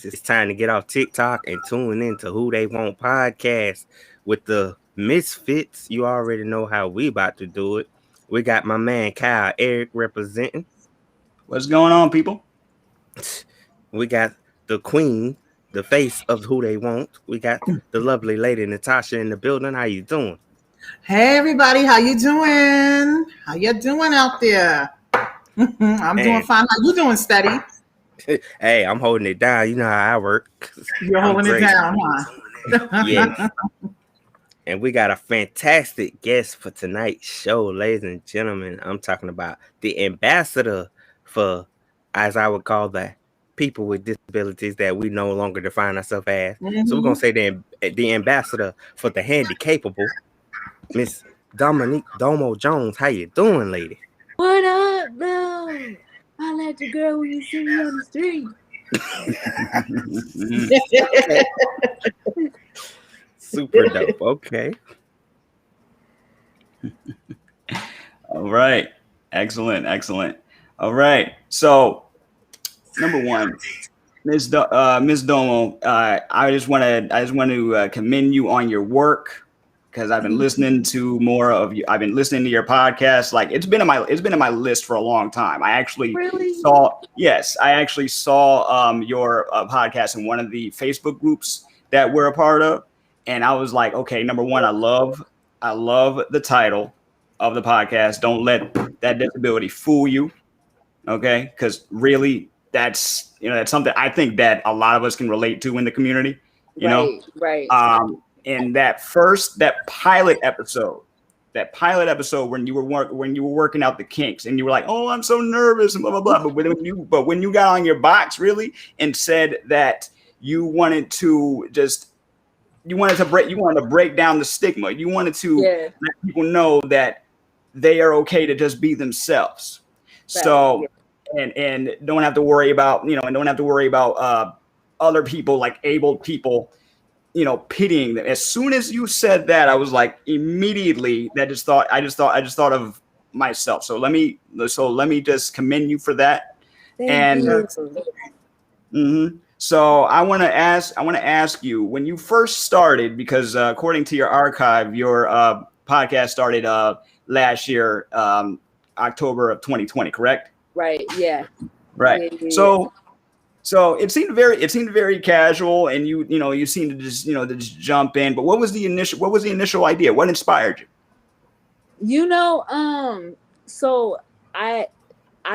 It's time to get off TikTok and tune in to Who They Want podcast with the Misfits. You already know how we about to do it. We got my man Kyle Eric representing. What's going on, people? We got the Queen, the face of Who They Want. We got the lovely lady Natasha in the building. How you doing? Hey everybody, how you doing? How you doing out there? I'm doing And fine. How you doing, Steady? hey, I'm holding it down. You know how I work. You're I'm holding it great. down, huh? Yes. And we got a fantastic guest for tonight's show, ladies and gentlemen. I'm talking about the ambassador for, as I would call the people with disabilities that we no longer define ourselves as. So we're gonna say the ambassador for the handicapable, Miss Dominique DōMO Jones. How you doing, lady? What up, bro? I like the girl when you see me on the street. Super dope. Okay. All right. Excellent. All right. So, number one, Miss DōMO, I just want to commend you on your work because I've been listening to more of you. I've been listening to your podcast. Like it's been in my list for a long time. I actually saw your podcast in one of the Facebook groups that we're a part of. And I was like, okay, number one, I love the title of the podcast. Don't let that disability fool you. Okay. Because really that's something I think that a lot of us can relate to in the community, you know? Right. And that pilot episode when you were working out the kinks and you were like, oh, I'm so nervous and blah, blah, blah. But when you got on your box really and said that you wanted to break down the stigma. You wanted to let people know that they are okay to just be themselves. Right. So, and don't have to worry about, other people like able people, pitying them. As soon as you said that, I was like, immediately I just thought of myself. So let me just commend you for that. Thank you. Mm-hmm. So I want to ask you when you first started, because according to your archive, your podcast started last year, October of 2020, correct? Right. Yeah. Right. Yeah. So it seemed very casual, and you seemed to just jump in. But what was the initial idea? What inspired you? So I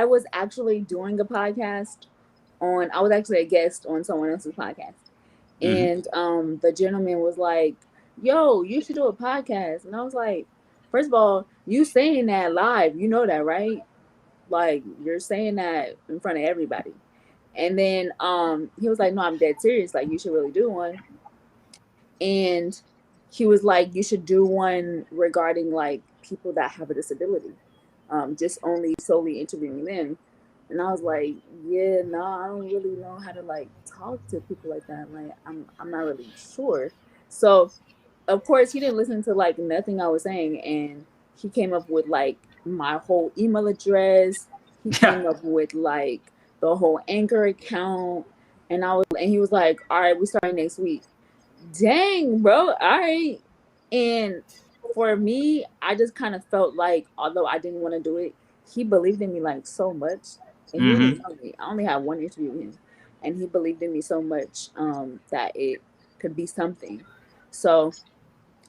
was actually doing a podcast. I was actually a guest on someone else's podcast. And the gentleman was like, yo, you should do a podcast. And I was like, first of all, you saying that live, you know that, right? Like you're saying that in front of everybody. And then he was like, no, I'm dead serious. Like you should really do one. And he was like, you should do one regarding like people that have a disability. Just only solely interviewing them. And I was like, yeah, no, I don't really know how to like talk to people like that. Like, I'm not really sure. So, of course, he didn't listen to like nothing I was saying, and he came up with like my whole email address. He came up with like the whole Anchor account, and he was like, all right, we're starting next week. Dang, bro, all right. And for me, I just kind of felt like, although I didn't want to do it, he believed in me like so much. And he didn't tell me. I only had one interview with him, and he believed in me so much that it could be something. So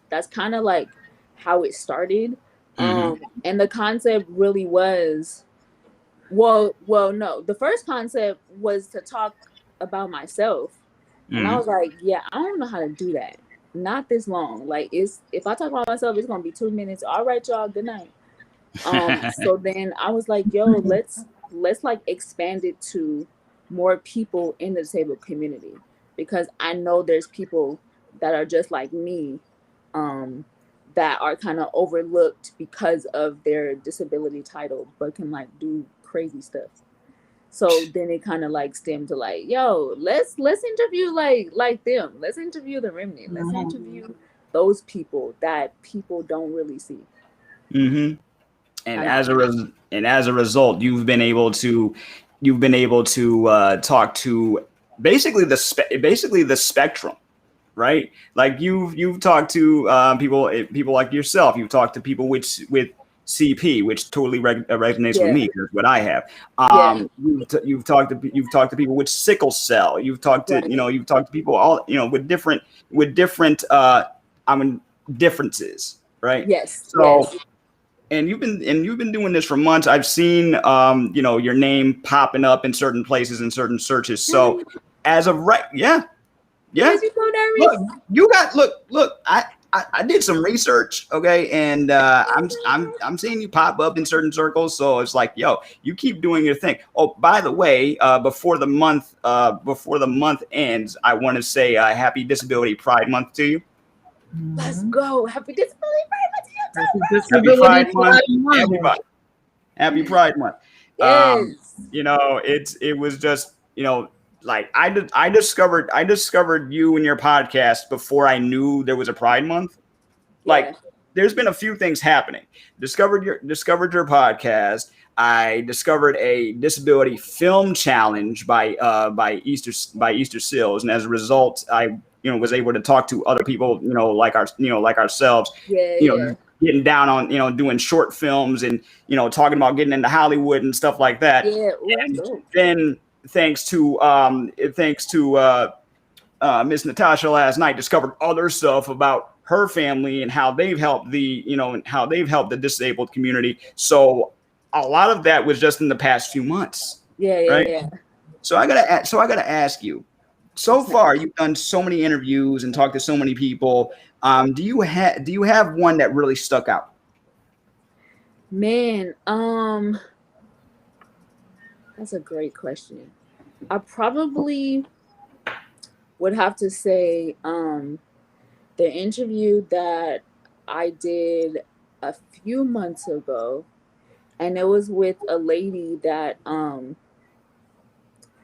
that's kind of like how it started. And the concept really was, no, the first concept was to talk about myself. And I was like, yeah, I don't know how to do that. Not this long. Like if I talk about myself, it's going to be 2 minutes. All right, y'all, good night. So then I was like, yo, let's like expand it to more people in the disabled community, because I know there's people that are just like me, that are kind of overlooked because of their disability title, but can like do crazy stuff. So then it kind of like stemmed to like, yo, let's interview like them. Let's interview the remnant. Let's interview those people that people don't really see. And as a result, you've been able to talk to basically the spectrum, right? Like you've talked to people like yourself. You've talked to people with CP, which totally resonates with me. That's what I have. You've talked to people with sickle cell. You've talked to you've talked to people all with different differences, right? Yes. So. Yes. And you've been doing this for months. I've seen your name popping up in certain places in certain searches. So as of right, yeah. Look, I did some research, okay, and I'm seeing you pop up in certain circles. So it's like, yo, you keep doing your thing. Oh, by the way, before the month ends, I want to say Happy Disability Pride Month to you. Let's go. Happy Disability Pride Month to you too, Happy Pride Month, everybody. Happy Pride Month. Yes. It was just, like I discovered you and your podcast before I knew there was a Pride Month. Like there's been a few things happening. Discovered your podcast. I discovered a disability film challenge by Easter Seals, and as a result, I was able to talk to other people, like ourselves, getting down on, doing short films and, talking about getting into Hollywood and stuff like that. Yeah. And then thanks to Miss Natasha last night, discovered other stuff about her family and how they've helped the disabled community. So a lot of that was just in the past few months. Yeah. So I gotta ask you. So far, you've done so many interviews and talked to so many people. Do you have one that really stuck out? Man, that's a great question. I probably would have to say the interview that I did a few months ago, and it was with a lady that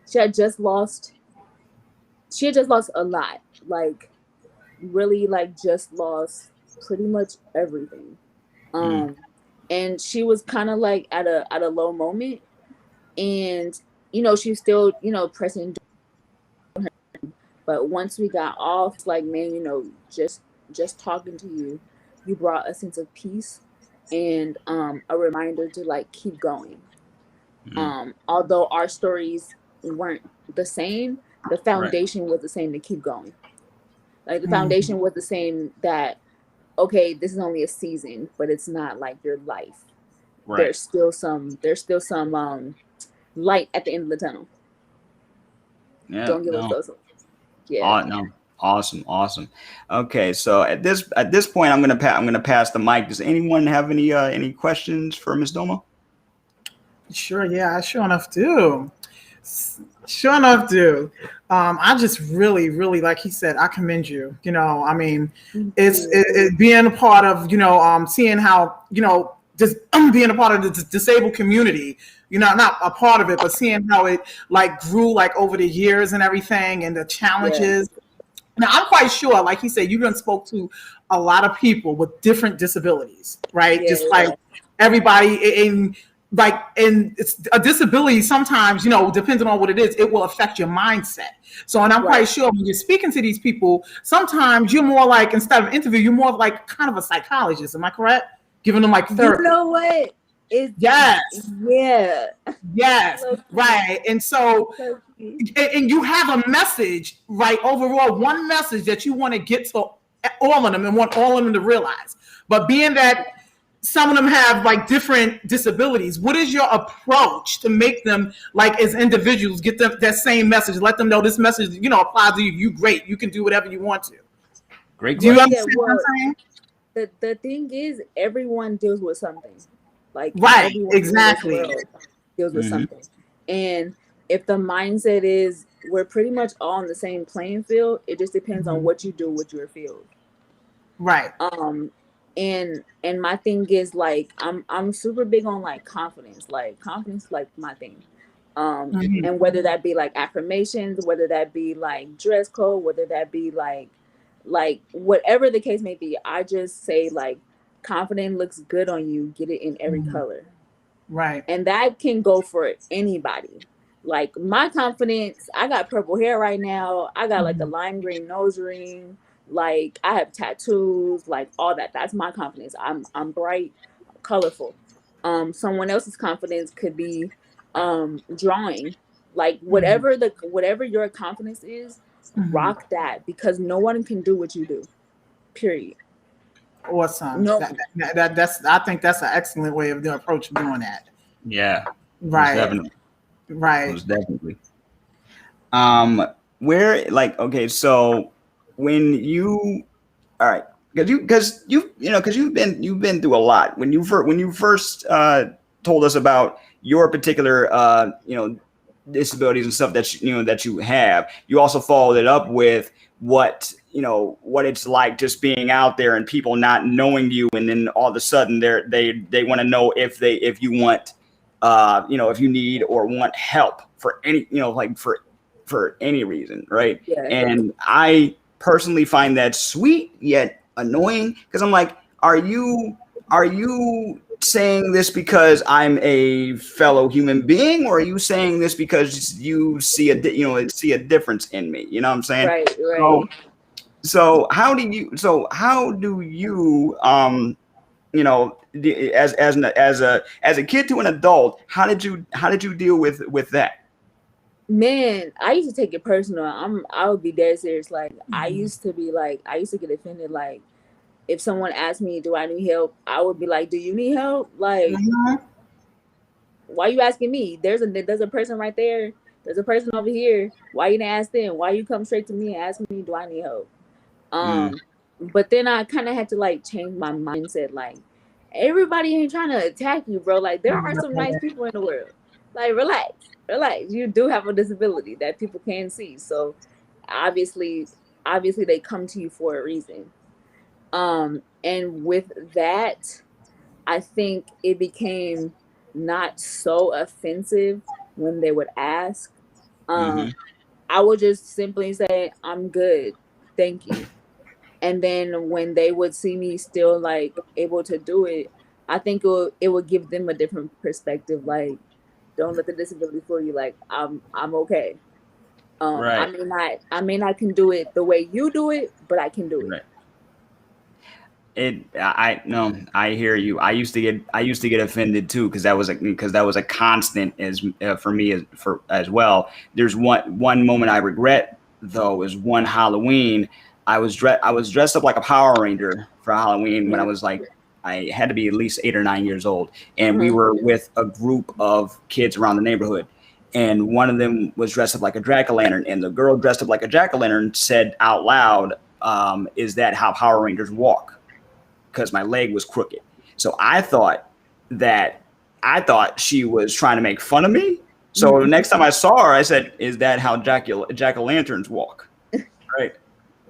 she had just lost a lot, like really, like just lost pretty much everything. And she was kind of like at a low moment, and she's still pressing. But once we got off, like, man, just talking to you, you brought a sense of peace and a reminder to like keep going. Although our stories weren't the same, the foundation was the same to keep going. Like the foundation was the same that, okay, this is only a season, but it's not like your life. Right. There's still some light at the end of the tunnel. Yeah. Don't give us those. Yeah. No. Awesome. Okay, so at this point, I'm gonna pass the mic. Does anyone have any questions for Ms. DōMO? Sure. Yeah, I sure enough do. I just really, really, like he said, I commend you. I mean, it's being a part of, seeing how, just being a part of the disabled community, not a part of it, but seeing how it like grew like over the years and everything and the challenges. Yeah. Now, I'm quite sure, like he said, you done spoke to a lot of people with different disabilities, right? Yeah, just like everybody in it's a disability sometimes, depending on what it is, it will affect your mindset. So, and I'm quite sure when you're speaking to these people, sometimes you're more like, instead of interview, you're more like kind of a psychologist. Am I correct? Giving them like therapy. You know what? Yes. Yeah. Yes. Right. And so, and you have a message, right? Overall, one message that you want to get to all of them and want all of them to realize. But being that some of them have like different disabilities, what is your approach to make them like as individuals get them that same message? Let them know this message, applies to you. You great. You can do whatever you want to. Great. Do you understand what I'm saying? The thing is, everyone deals with something. Like right, exactly. Deals with something. And if the mindset is we're pretty much all on the same playing field, it just depends on what you do with your field. Right. And my thing is like I'm super big on like confidence. Like confidence like my thing. And whether that be like affirmations, whether that be like dress code, whether that be like whatever the case may be, I just say like confidence looks good on you, get it in every color. Right. And that can go for anybody. like my confidence, I got purple hair right now. I got like a lime green nose ring. Like I have tattoos, like all that. That's my confidence. I'm bright, colorful. Someone else's confidence could be drawing. Like whatever your confidence is, rock that, because no one can do what you do. Period. Awesome. No. That's I think that's an excellent way of the approach of doing that. Yeah. Right. Definitely. Right. Most definitely. Where, like, okay, so when you, all right, because you've been through a lot. When you first told us about your particular disabilities and stuff that you have, you also followed it up with what it's like just being out there and people not knowing you, and then all of a sudden they want to know if you want if you need or want help for any for any reason, right? Yeah. And I personally find that sweet yet annoying, because I'm like, are you saying this because I'm a fellow human being, or are you saying this because you see a difference in me? You know what I'm saying? Right. So how do you as a kid to an adult, how did you deal with that? Man, I used to take it personal. I would be dead serious. Like I used to get offended. Like if someone asked me, "Do I need help?" I would be like, "Do you need help? Like, why are you asking me? There's a person right there. There's a person over here. Why you didn't ask them? Why you come straight to me and ask me, do I need help?" But then I kind of had to like change my mindset. Like everybody ain't trying to attack you, bro. Like there are some nice people in the world. Like relax. You do have a disability that people can see. So obviously they come to you for a reason. And with that, I think it became not so offensive when they would ask. I would just simply say, "I'm good, thank you." And then when they would see me still like able to do it, I think it would give them a different perspective. Like, don't let the disability fool you. Like, I'm okay. Right. I may not can do it the way you do it, but I can do it. Right. I hear you. I used to get offended too, because that was a constant for me as well. There's one moment I regret though, is one Halloween. I was dressed up like a Power Ranger for Halloween when I was like, I had to be at least 8 or 9 years old, and we were with a group of kids around the neighborhood, and one of them was dressed up like a jack-o'-lantern, and the girl dressed up like a jack-o'-lantern said out loud, "Is that how Power Rangers walk?" Because my leg was crooked. So I thought she was trying to make fun of me. So the next time I saw her, I said, "Is that how jack-o'-lanterns walk?" Right.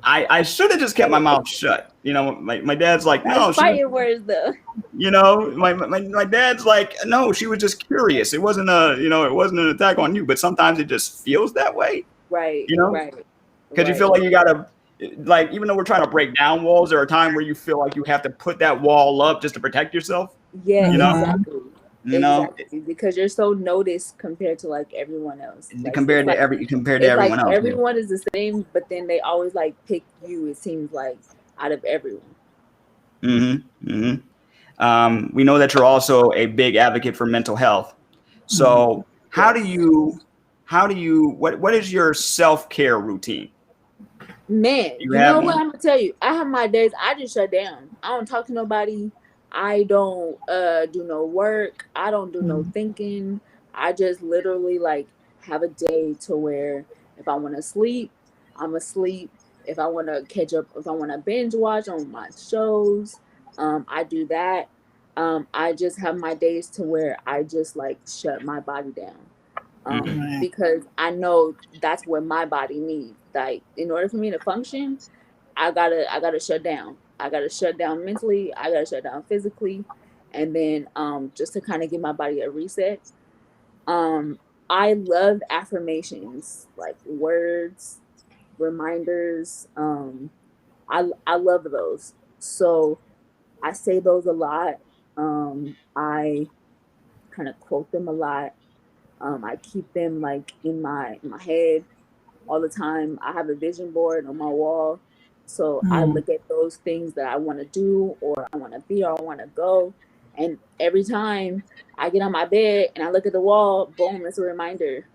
I should have just kept my mouth shut. My dad's like, "No, fighting words though." My dad's like, "No, she was just curious. It wasn't an attack on you, but sometimes it just feels that way." Right. Right. Because you feel like you gotta, like, even though we're trying to break down walls, there are times where you feel like you have to put that wall up just to protect yourself. Yeah, exactly. Exactly, because you're so noticed compared to like everyone else. Like, compared to everyone else. Everyone is the same, but then they always like pick you. It seems like out of everyone. We know that you're also a big advocate for mental health. So what is your self-care routine? Man, you know what I'm gonna tell you? I have my days I just shut down. I don't talk to nobody. I don't do no work. I don't do no thinking. I just literally like have a day to where if I want to sleep, I'm asleep. If I want to catch up, if I want to binge watch on my shows, I do that. I just have my days to where I just like shut my body down. Because I know that's what my body needs. Like in order for me to function, I gotta shut down. I gotta shut down mentally. I gotta shut down physically, and then just to kind of give my body a reset. I love affirmations, like words, reminders. I love those. So I say those a lot. I kind of quote them a lot. I keep them like in my head all the time. I have a vision board on my wall. So I look at those things that I want to do or I want to be or I want to go. And every time I get on my bed and I look at the wall, boom, it's a reminder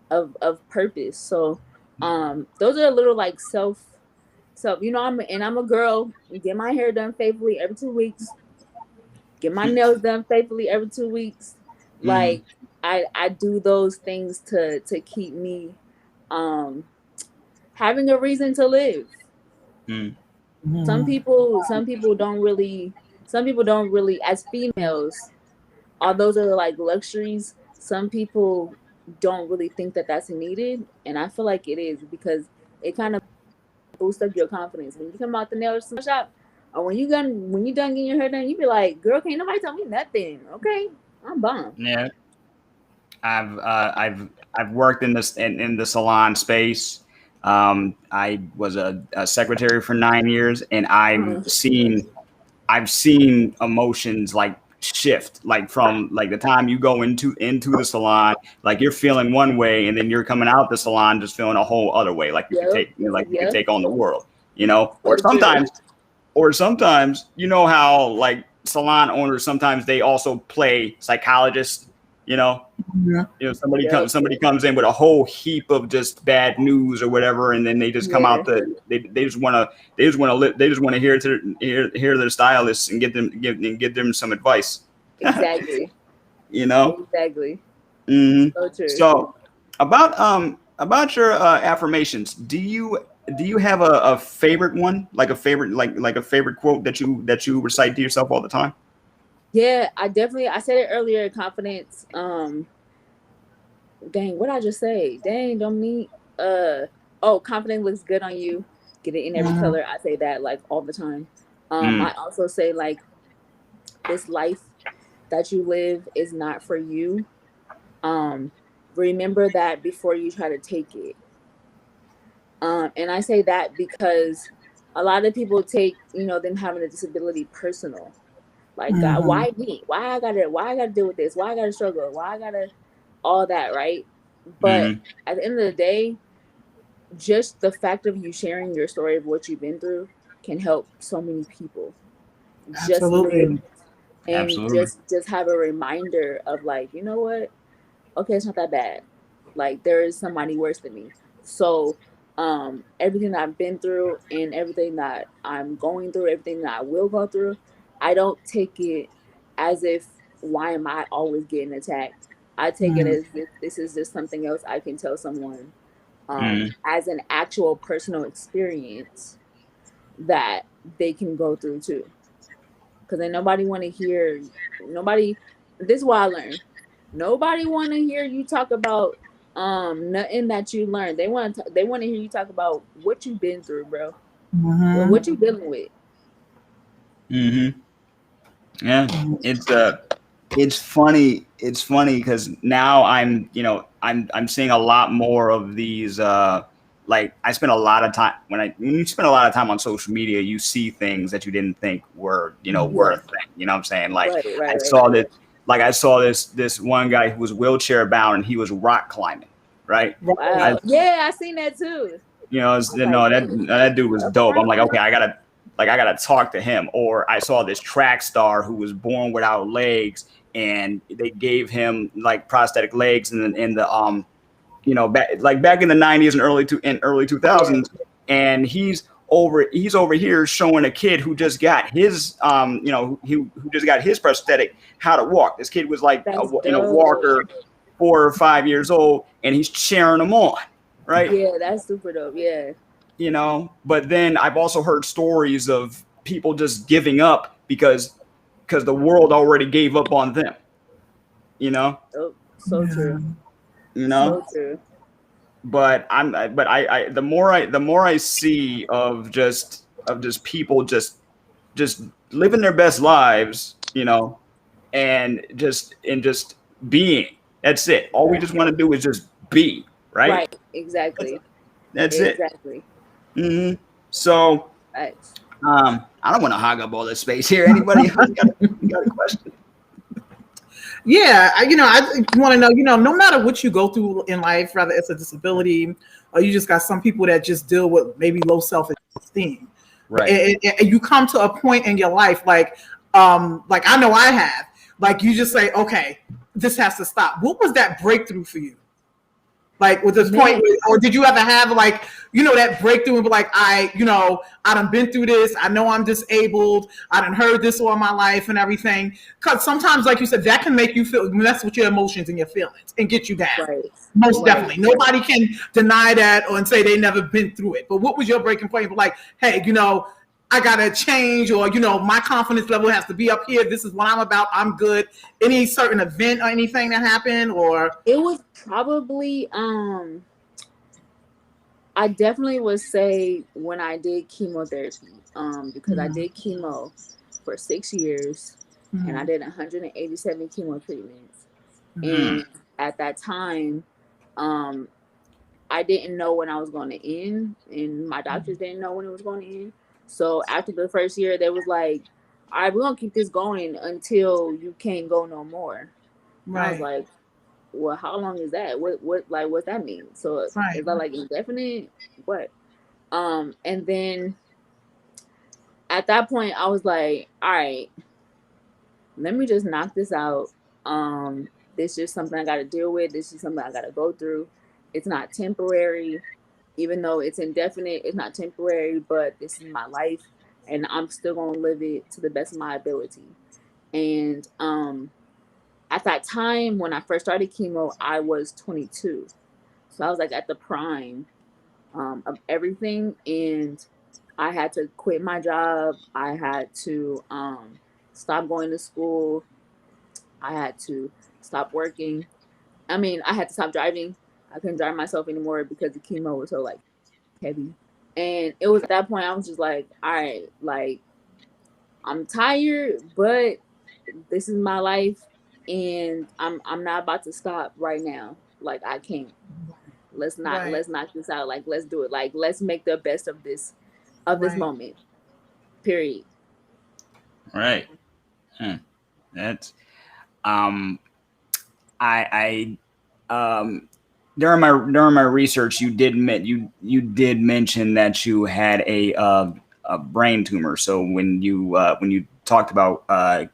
of purpose. So those are a little like you know, I'm a girl, get my hair done faithfully every 2 weeks, get my nails done faithfully every 2 weeks. Like I do those things to keep me having a reason to live. Some people don't really as females, all those are like luxuries. Some people don't really think that that's needed, and I feel like it is because it kind of boosts up your confidence when you come out the nail shop, or when you done getting your hair done. You be like, "Girl, can't nobody tell me nothing." Okay, I'm bummed. Yeah, I've worked in this in the salon space. I was a secretary for 9 years, and I've seen emotions like shift, like from like the time you go into the salon, like you're feeling one way, and then you're coming out the salon just feeling a whole other way, like you could take you could take on the world, you know. Or sometimes you know how like salon owners sometimes they also play psychologists, you know. You know, somebody comes in with a whole heap of just bad news or whatever, and then they just come out they just want to hear their stylists and give them some advice. Exactly. You know. Exactly. Mm-hmm. So true. So about your affirmations, do you have a favorite one, like a favorite quote that you recite to yourself all the time? Yeah, I said it earlier, confidence. Dang, what did I just say? Dang, Dominique. Confidence looks good on you. Get it in every color. I say that like all the time. I also say like this life that you live is not for you. Remember that before you try to take it. And I say that because a lot of people take, you know, them having a disability personal. Like, God, why me? Why I gotta deal with this? Why I gotta struggle? Why I gotta all that, right? But at the end of the day, just the fact of you sharing your story of what you've been through can help so many people. Absolutely. Just have a reminder of like, you know what? Okay, it's not that bad. Like there is somebody worse than me. So everything that I've been through and everything that I'm going through, everything that I will go through, I don't take it as if why am I always getting attacked? I take it as if this is just something else I can tell someone as an actual personal experience that they can go through too. Because then nobody want to hear, this is what I learned. Nobody want to hear you talk about nothing that you learned. They want to hear you talk about what you've been through, bro. What you dealing with. Yeah, it's funny because now I'm seeing a lot more of these like I spend a lot of time when you spend a lot of time on social media, you see things that you didn't think were were a thing. You know what I'm saying? Like I saw this one guy who was wheelchair bound and he was rock climbing, right? Wow. I seen that too. You know, that dude was dope. I'm like, okay, I gotta talk to him. Or I saw this track star who was born without legs, and they gave him like prosthetic legs in the back in the 90s and early 2000s, and he's over here showing a kid who just got his who just got his prosthetic how to walk. This kid was like in a walker, 4 or 5 years old, and he's cheering him on, right? Yeah, that's super dope. Yeah. You know, but then I've also heard stories of people just giving up because the world already gave up on them. You know? Oh, so true. You know? So true. But the more I see of just people just living their best lives, you know, and just being. That's it. All we just want to do is just be, right? Right. Exactly. That's it. Exactly. So, I don't want to hog up all this space here. Anybody else got a question? Yeah, I want to know, no matter what you go through in life, whether it's a disability or you just got some people that just deal with maybe low self-esteem. Right. And you come to a point in your life, like I know I have, like you just say, okay, this has to stop. What was that breakthrough for you? Like with this point, or did you ever have like, that breakthrough and be like, I done been through this. I know I'm disabled. I done heard this all my life and everything. Cause sometimes, like you said, that can make you mess with your emotions and your feelings and get you down. Right. Most definitely. Nobody can deny that and say they never been through it. But what was your breaking point? Like, hey, I gotta change, or my confidence level has to be up here. This is what I'm about. I'm good. Any certain event or anything that happened, or it was probably I definitely would say when I did chemotherapy, because I did chemo for 6 years, and I did 187 chemo treatments, and at that time, I didn't know when I was going to end, and my doctors didn't know when it was going to end. So after the first year, they was like, all right, we're going to keep this going until you can't go no more. Right. I was like, well, how long is that? What's that mean? So is that like indefinite? What? And then at that point, I was like, all right, let me just knock this out. This is just something I got to deal with. This is something I got to go through. It's not temporary. Even though it's indefinite, it's not temporary, but this is my life, and I'm still going to live it to the best of my ability. And at that time, when I first started chemo, I was 22. So I was like at the prime of everything. And I had to quit my job. I had to stop going to school. I had to stop working. I mean, I had to stop driving. I couldn't drive myself anymore because the chemo was so like heavy. And it was at that point I was just like, all right, like I'm tired, but this is my life, and I'm not about to stop right now. Like I can't. Let's knock this out. Like let's do it. Like let's make the best of this moment. Period. Right. That's I during my research, you did mention that you had a brain tumor. So when you talked about chemo,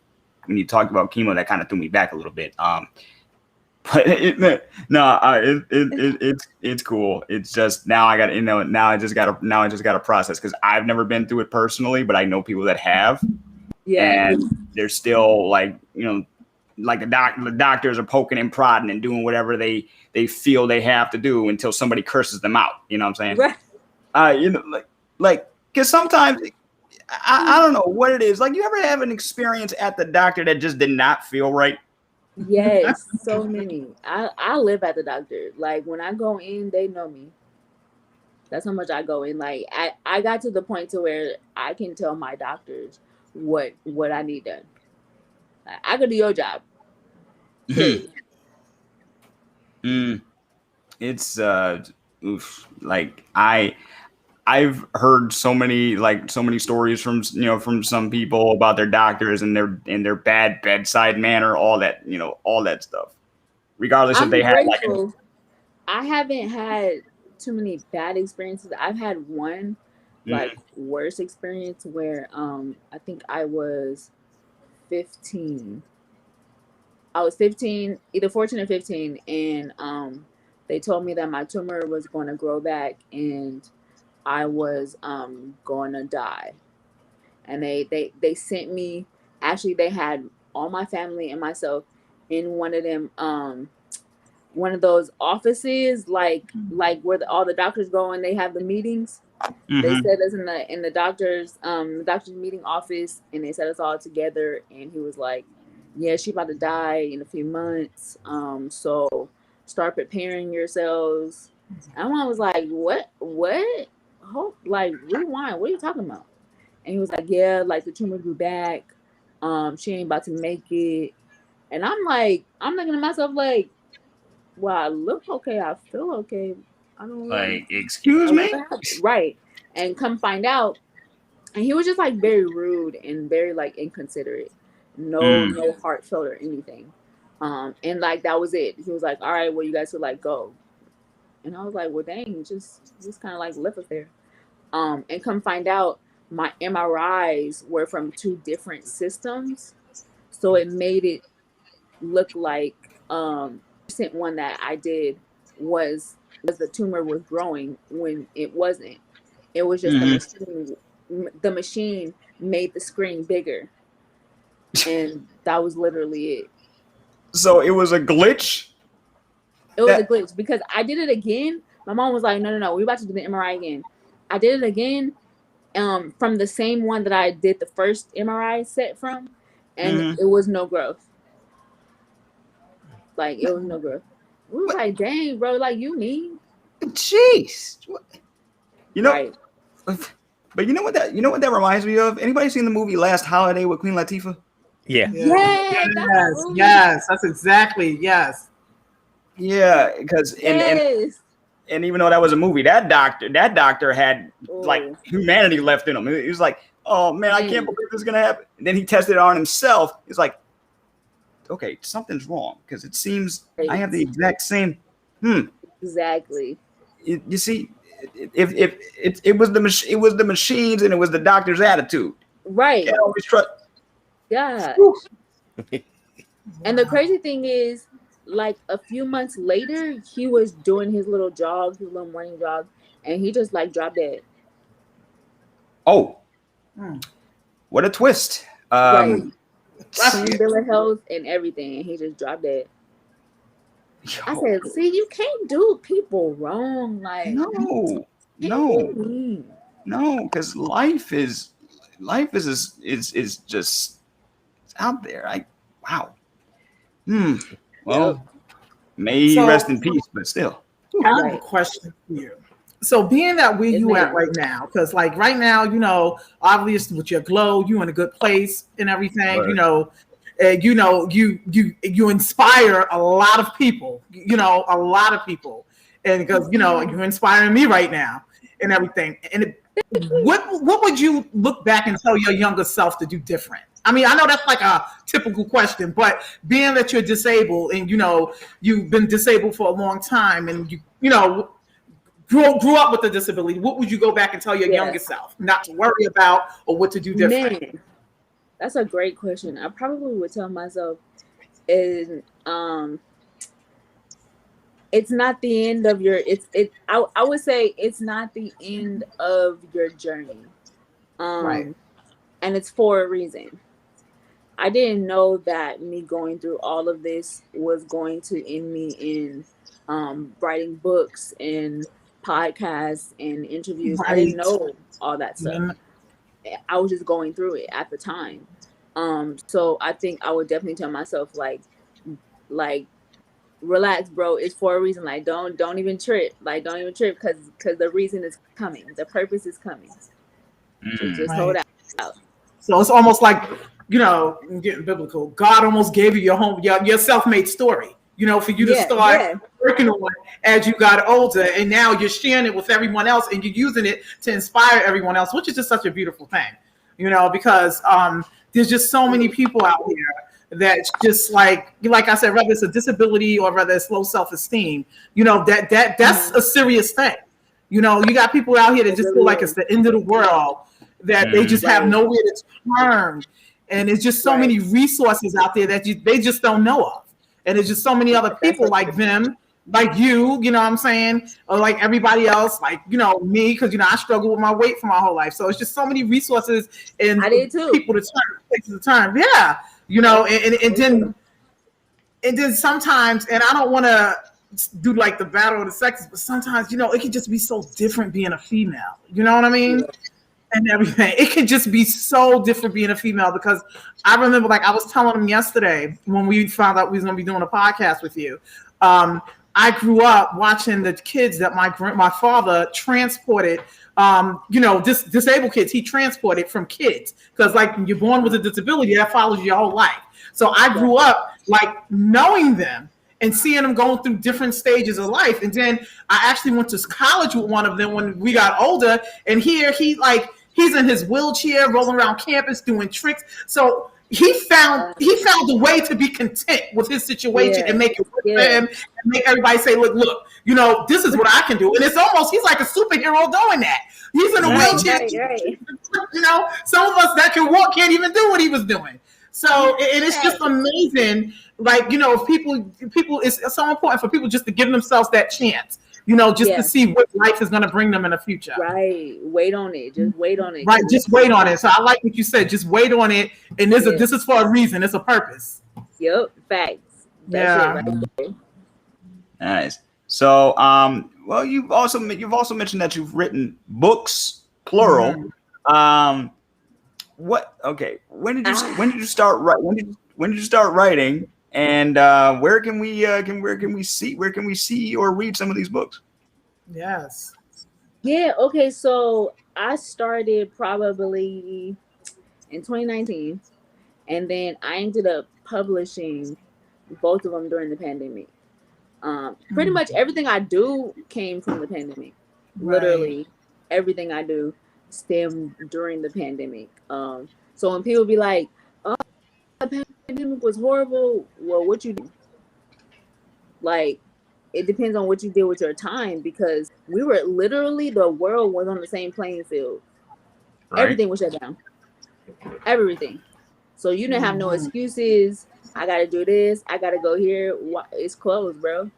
that kind of threw me back a little bit. But it's cool. It's just now I got now I just got to process, because I've never been through it personally, but I know people that have. Yeah, and they're still like like the doctors are poking and prodding and doing whatever they feel they have to do until somebody curses them out. You know what I'm saying? Right. Like because sometimes I don't know what it is. Like, you ever have an experience at the doctor that just did not feel right? Yes, so many. I live at the doctor. Like when I go in, they know me. That's how much I go in. Like I got to the point to where I can tell my doctors what I need done. I could do your job. It's oof. Like I've heard so many stories from from some people about their doctors and their bad bedside manner, all that stuff. Regardless if they had I haven't had too many bad experiences. I've had one worst experience where I think I was 15. I was 15, either 14 or 15, and they told me that my tumor was going to grow back and I was going to die. And they sent me, actually they had all my family and myself in one of them one of those offices like where all the doctors go and they have the meetings. They set us in the doctor's meeting office, and they set us all together, and he was like, yeah, she about to die in a few months, so start preparing yourselves. And I was like, what like rewind, what are you talking about? And he was like, yeah, like the tumor grew back, she ain't about to make it. And I'm looking at myself like, well, I look okay, I feel okay, I don't like, excuse me, right? And come find out, and he was just very rude and very inconsiderate, no heartfelt or anything. And like that was it. He was like, all right, well, you guys could like go. And I was like, well, dang, just kind of like left us there. And come find out, my MRIs were from 2 different systems, so it made it look like recent one that I did was the tumor was growing when it wasn't. It was just the machine made the screen bigger, and that was literally it. So it was a glitch. It was a glitch because I did it again. My mom was like, no, we're about to do the MRI again. I did it again from the same one that I did the first MRI set from, and it was no growth. Like, it was no growth. We was like, dang, bro, like, you mean? Jeez. You know, right. But you know what that reminds me of? Anybody seen the movie Last Holiday with Queen Latifah? Yeah. Yes, that's exactly, yes. Yeah, because and even though that was a movie, that doctor had like humanity left in him. He was like, oh man, I can't believe this is gonna happen. And then he tested it on himself. He's like, okay, something's wrong because it seems I have the exact same. Exactly. You see, if it was the machines and it was the doctor's attitude. Right. Can't always trust. Yeah. And the crazy thing is, like a few months later, he was doing his little jog, his little morning jog, and he just like dropped dead. Oh, what a twist! Right. Bill of health and everything, and he just dropped dead. I said, "See, you can't do people wrong, like no, because life is just out there. Wow. Well, may he rest in peace, but still. I have a question for you. So being that where you at right now, because like right now, you know, obviously with your glow, you in a good place and everything, right. You inspire a lot of people, and because you're inspiring me right now and everything. And what would you look back and tell your younger self to do different? I mean, I know that's like a typical question, but being that you're disabled and you've been disabled for a long time, and you grew up with a disability, what would you go back and tell your younger self not to worry about or what to do different? Man, that's a great question. I probably would tell myself it's not the end of your I would say it's not the end of your journey. Right. And it's for a reason. I didn't know that me going through all of this was going to end me in writing books and podcasts and interviews. Right. I didn't know all that stuff. Mm-hmm. I was just going through it at the time. So I think I would definitely tell myself like relax, bro. It's for a reason. Like don't even trip. Like don't even trip because the reason is coming. The purpose is coming. So just hold out. So it's almost like, I'm getting biblical. God almost gave you your self-made story, for you to start working on as you got older. And now you're sharing it with everyone else and you're using it to inspire everyone else, which is just such a beautiful thing, because there's just so many people out here that's just like I said, whether it's a disability or whether it's low self-esteem, that's a serious thing. You got people out here that just feel like it's the end of the world, that they just have nowhere to turn. And it's just so many resources out there that they just don't know of. And there's just so many other people like them, like you, know what I'm saying? Or like everybody else, like, me, because, I struggled with my weight for my whole life. So it's just so many resources and people to turn, places to turn. Yeah. And then sometimes, and I don't want to do like the battle of the sexes, but sometimes, it can just be so different being a female. You know what I mean? Yeah. And everything. It can just be so different being a female, because I remember, like I was telling him yesterday when we found out we was going to be doing a podcast with you. I grew up watching the kids that my father transported, disabled kids. He transported from kids, because like when you're born with a disability, that follows you your whole life. So I grew up like knowing them and seeing them going through different stages of life. And then I actually went to college with one of them when we got older. And here he's in his wheelchair rolling around campus doing tricks. So, he found a way to be content with his situation and make it work for him, and make everybody say, look, you know, this is what I can do. And it's almost, he's like a superhero doing that. He's in a wheelchair. Right. You know, some of us that can walk can't even do what he was doing. So it is just amazing. Like, you know, people, it's so important for people just to give themselves that chance, you know, just to see what life is going to bring them in the future. Right. Wait on it. Just wait on it. Right. Just wait on it. So I like what you said. Just wait on it. And this is for a reason. It's a purpose. Yep. Facts. That's it right there. Nice. So, well, you've also mentioned that you've written books, plural. Mm-hmm. When did you start writing? And where can we see or read some of these books? Yes. Yeah. Okay. So I started probably in 2019, and then I ended up publishing both of them during the pandemic. Pretty much everything I do came from the pandemic. Right. Literally everything I do stemmed during the pandemic. So when people be like, "Oh, the pandemic was horrible," well, what you do? Like, it depends on what you did with your time, because we were literally, the world was on the same playing field. Right. Everything was shut down. Everything. So you didn't have no excuses. I got to do this. I got to go here. It's closed, bro.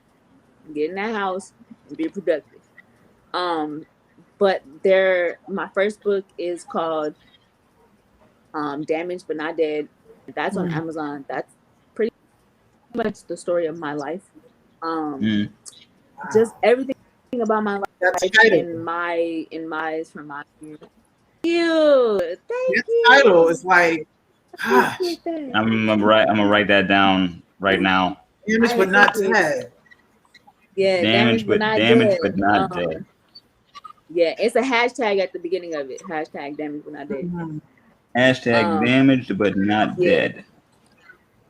Get in that house and be productive. But my first book is called Damaged But Not Dead. That's on Amazon. That's pretty much the story of my life. Just everything about my life in my from my Thank you. Title is like, gosh. I'm gonna write that down right now. Damaged but not dead. Yeah, damaged but not dead. Yeah, it's a hashtag at the beginning of it. Hashtag damaged but not dead. Mm-hmm. Hashtag damaged but not dead.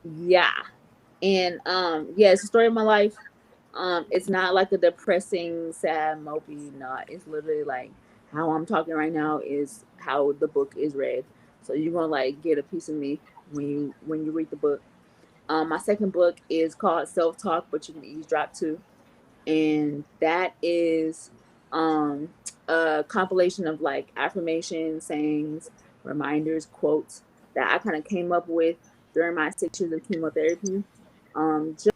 Yeah. And it's the story of my life. It's not like a depressing, sad, mopey. No, it's literally like how I'm talking right now is how the book is read. So you're gonna like get a piece of me when you read the book. My second book is called Self-Talk, but you can eavesdrop too. And that is a compilation of like affirmations, sayings, reminders, quotes that I kind of came up with during my 6 years of chemotherapy. Just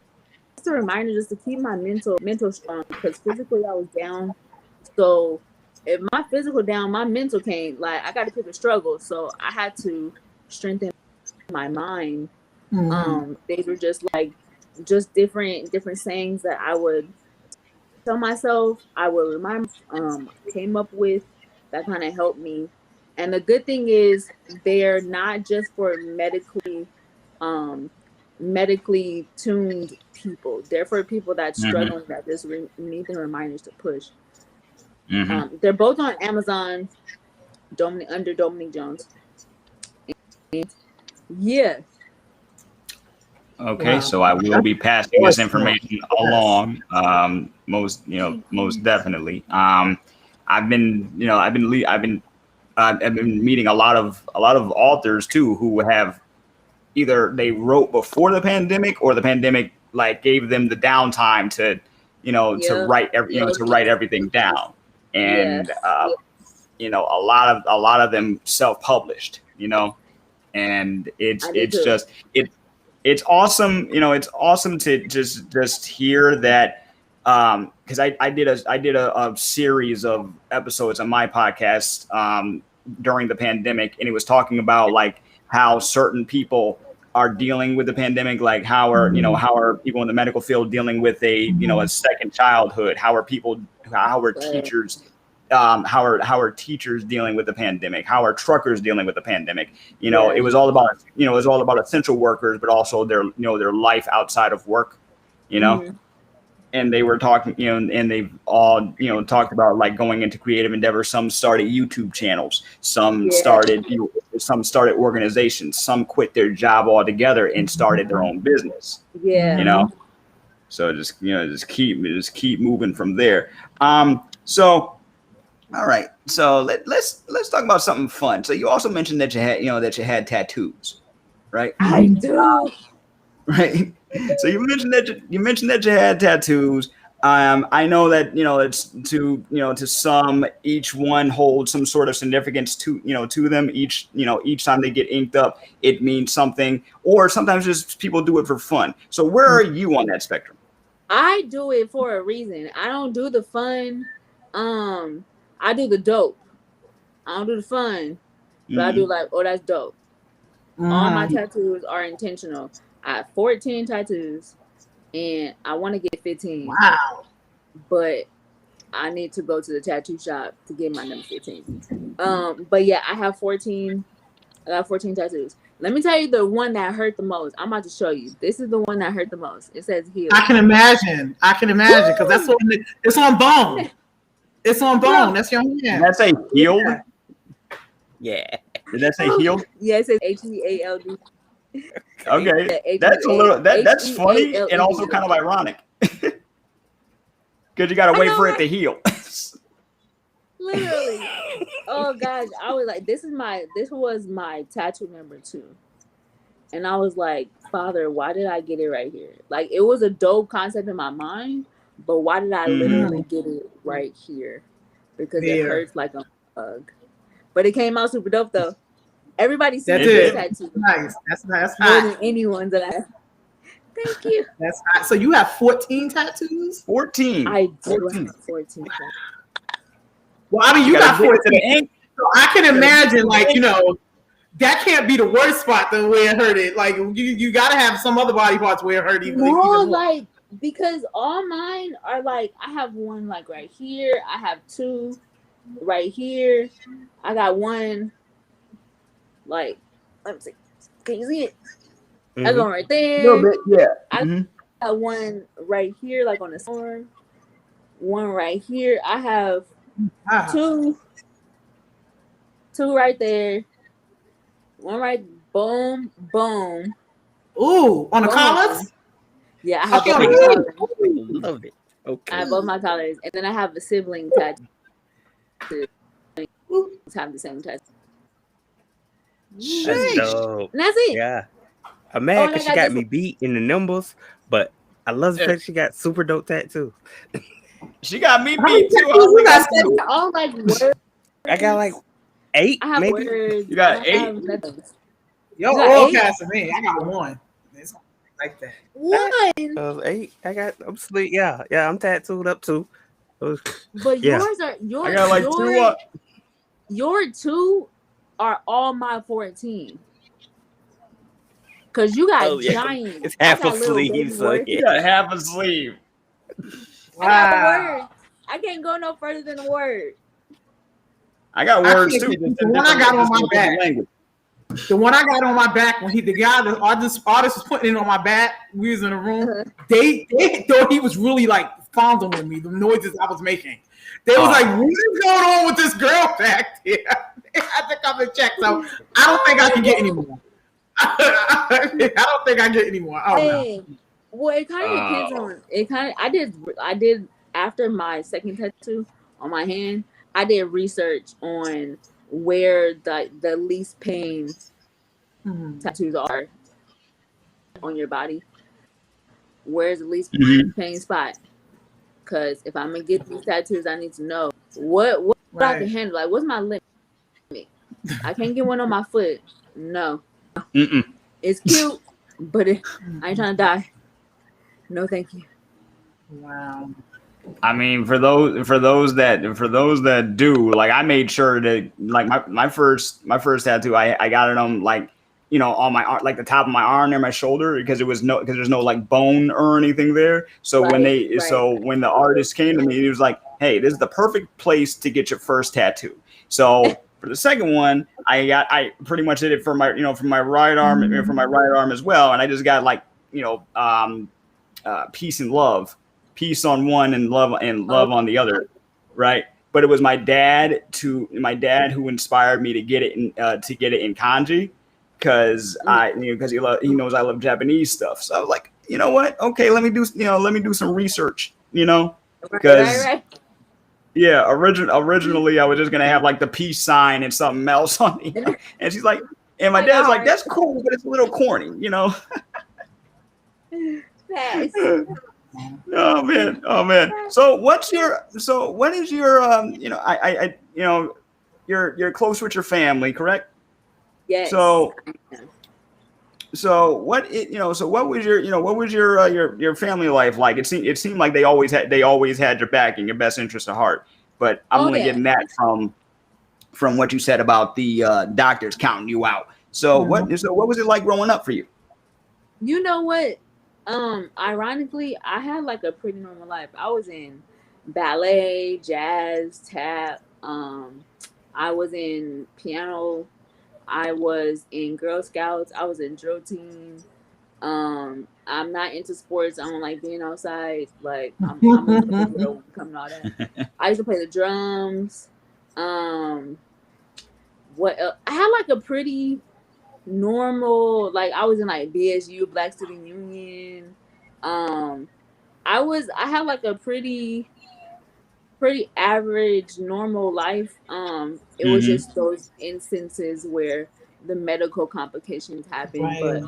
a reminder, just to keep my mental strong, because physically I was down. So if my physical down, my mental came. Like, I got to pick a struggle. So I had to strengthen my mind. They were just different sayings that I would tell myself, I would remind, came up with, that kind of helped me. And the good thing is they're not just for medically tuned people. They're for people that struggling, that just need the reminders to push. They're both on Amazon, under Dominique Jones. Yeah. Okay, so I will be passing this information along. Most definitely. I've been meeting a lot of authors too who have either they wrote before the pandemic, or the pandemic like gave them the downtime to write everything down. And a lot of them self-published, and it's awesome. It's awesome to just hear that, because I did a series of episodes on my podcast during the pandemic, and it was talking about like how certain people are dealing with the pandemic, like how are people in the medical field dealing with a second childhood, how are teachers how are teachers dealing with the pandemic, how are truckers dealing with the pandemic. It was all about essential workers, but also their life outside of work, and they were talking, and they've all, talked about like going into creative endeavors. Some started YouTube channels, some started organizations, some quit their job altogether and started their own business. So just keep moving from there. So, all right. So let's talk about something fun. So you also mentioned that you had tattoos. right? I do. Right. So you mentioned that you had tattoos. I know that it's to some, each one holds some sort of significance to them. Each time they get inked up, it means something, or sometimes just people do it for fun. So where are you on that spectrum? I do it for a reason. I don't do the fun. I do the dope. I don't do the fun, but I do like, oh, that's dope. All my tattoos are intentional. I have 14 tattoos, and I want to get 15. Wow. But I need to go to the tattoo shop to get my number 15. But yeah, I have 14. I got 14 tattoos. Let me tell you the one that hurt the most. I'm about to show you. This is the one that hurt the most. It says heal. I can imagine because that's what it's on bone. It's on bone. That's your hand. Did that say healed? Yeah. Did that say healed? Yeah, it says HEALD. Okay, that's a little that's funny and also kind of ironic. Because you gotta wait for it to heal. Literally. Oh gosh, I was like, this was my tattoo number 2. And I was like, Father, why did I get it right here? Like, it was a dope concept in my mind, but why did I literally get it right here? Because it hurts like a bug. But it came out super dope though. Everybody sees this tattoo. Nice. That's more hot. than anyone that I have. Thank you. That's hot. So you have 14 tattoos? 14. I do have 14 tattoos. Well, I mean, you got 14. So I can imagine, like, that can't be the worst spot the way it hurt it. Like, you got to have some other body parts where it hurt even more. Like, because all mine are like, I have one like right here. I have 2 right here. I got one, like, let me see. Can you see it? I got one right there. A little bit, yeah. I got one right here, like on the arm. One right here. I have 2 right there. One right, boom, boom. Ooh, on the collars? Yeah, I have both my collars. Love it. Okay. I have both my collars, and then I have a sibling tattoo. Have the same tattoo. That's dope. And that's it. Yeah. I'm mad because she got me beat in the numbers, but I love the fact she got super dope tattoos. She got me beat too. All like words. I got like 8. I have maybe. words. You got 8. Yo, all cast of me. I got 1. It's like that. 1. 8. I'm sleep. Yeah, I'm tattooed up too. But yours are yours. I got like 2 up. Your 2 are all my 14. Cause you got giant. It's half a sleeve, so you got half a sleeve. Wow. I got the word. I can't go no further than the word. I got words too. The one I got on my back. The one I got on my back when the artist was putting it on my back. We was in a room. They thought he was really like fondling me. The noises I was making. They was like, "What is going on with this girl back there?" They had to come and check. So I don't think I can get any more. I don't think I get any more. I don't know. Well, it kind of depends on it. I did after my second tattoo on my hand. I did research on where the least pain tattoos are on your body. Where's the least pain spot? Because if I'm gonna get these tattoos, I need to know what I can handle. Like, what's my limit? I can't get one on my foot. No. It's cute, but I ain't trying to die. No, thank you. Wow. I mean, for those that do, like, I made sure that, like, my first tattoo, I got it on, like, on my arm, like the top of my arm near my shoulder, because there's no like bone or anything there. So when the artist came to me, he was like, "Hey, this is the perfect place to get your first tattoo." So for the second one, I pretty much did it for my right arm, for my right arm as well, and I just got like peace and love, peace on one and love on the other, right? But it was my dad who inspired me to get it in kanji, because he knows I love Japanese stuff. So I was like, you know what? Okay, let me do some research, because. Right. Yeah, originally I was just gonna have like the peace sign and something else on the, and And my dad's like, that's cool, but it's a little corny, you know. Oh man. So what is your you know, you're close with your family, correct? Yes. So what was your family life like? It seemed like they always had your back and your best interest at heart. But I'm only getting that from what you said about the doctors counting you out. So what was it like growing up for you? You know what? Ironically, I had like a pretty normal life. I was in ballet, jazz, tap. I was in piano. I was in Girl Scouts. I was in drill team. I'm not into sports. I don't like being outside. Like I'm coming all that. I used to play the drums. What else? I had like a pretty normal, like I was in like BSU, Black Student Union. I had like a pretty average normal life. It was just those instances where the medical complications happened, but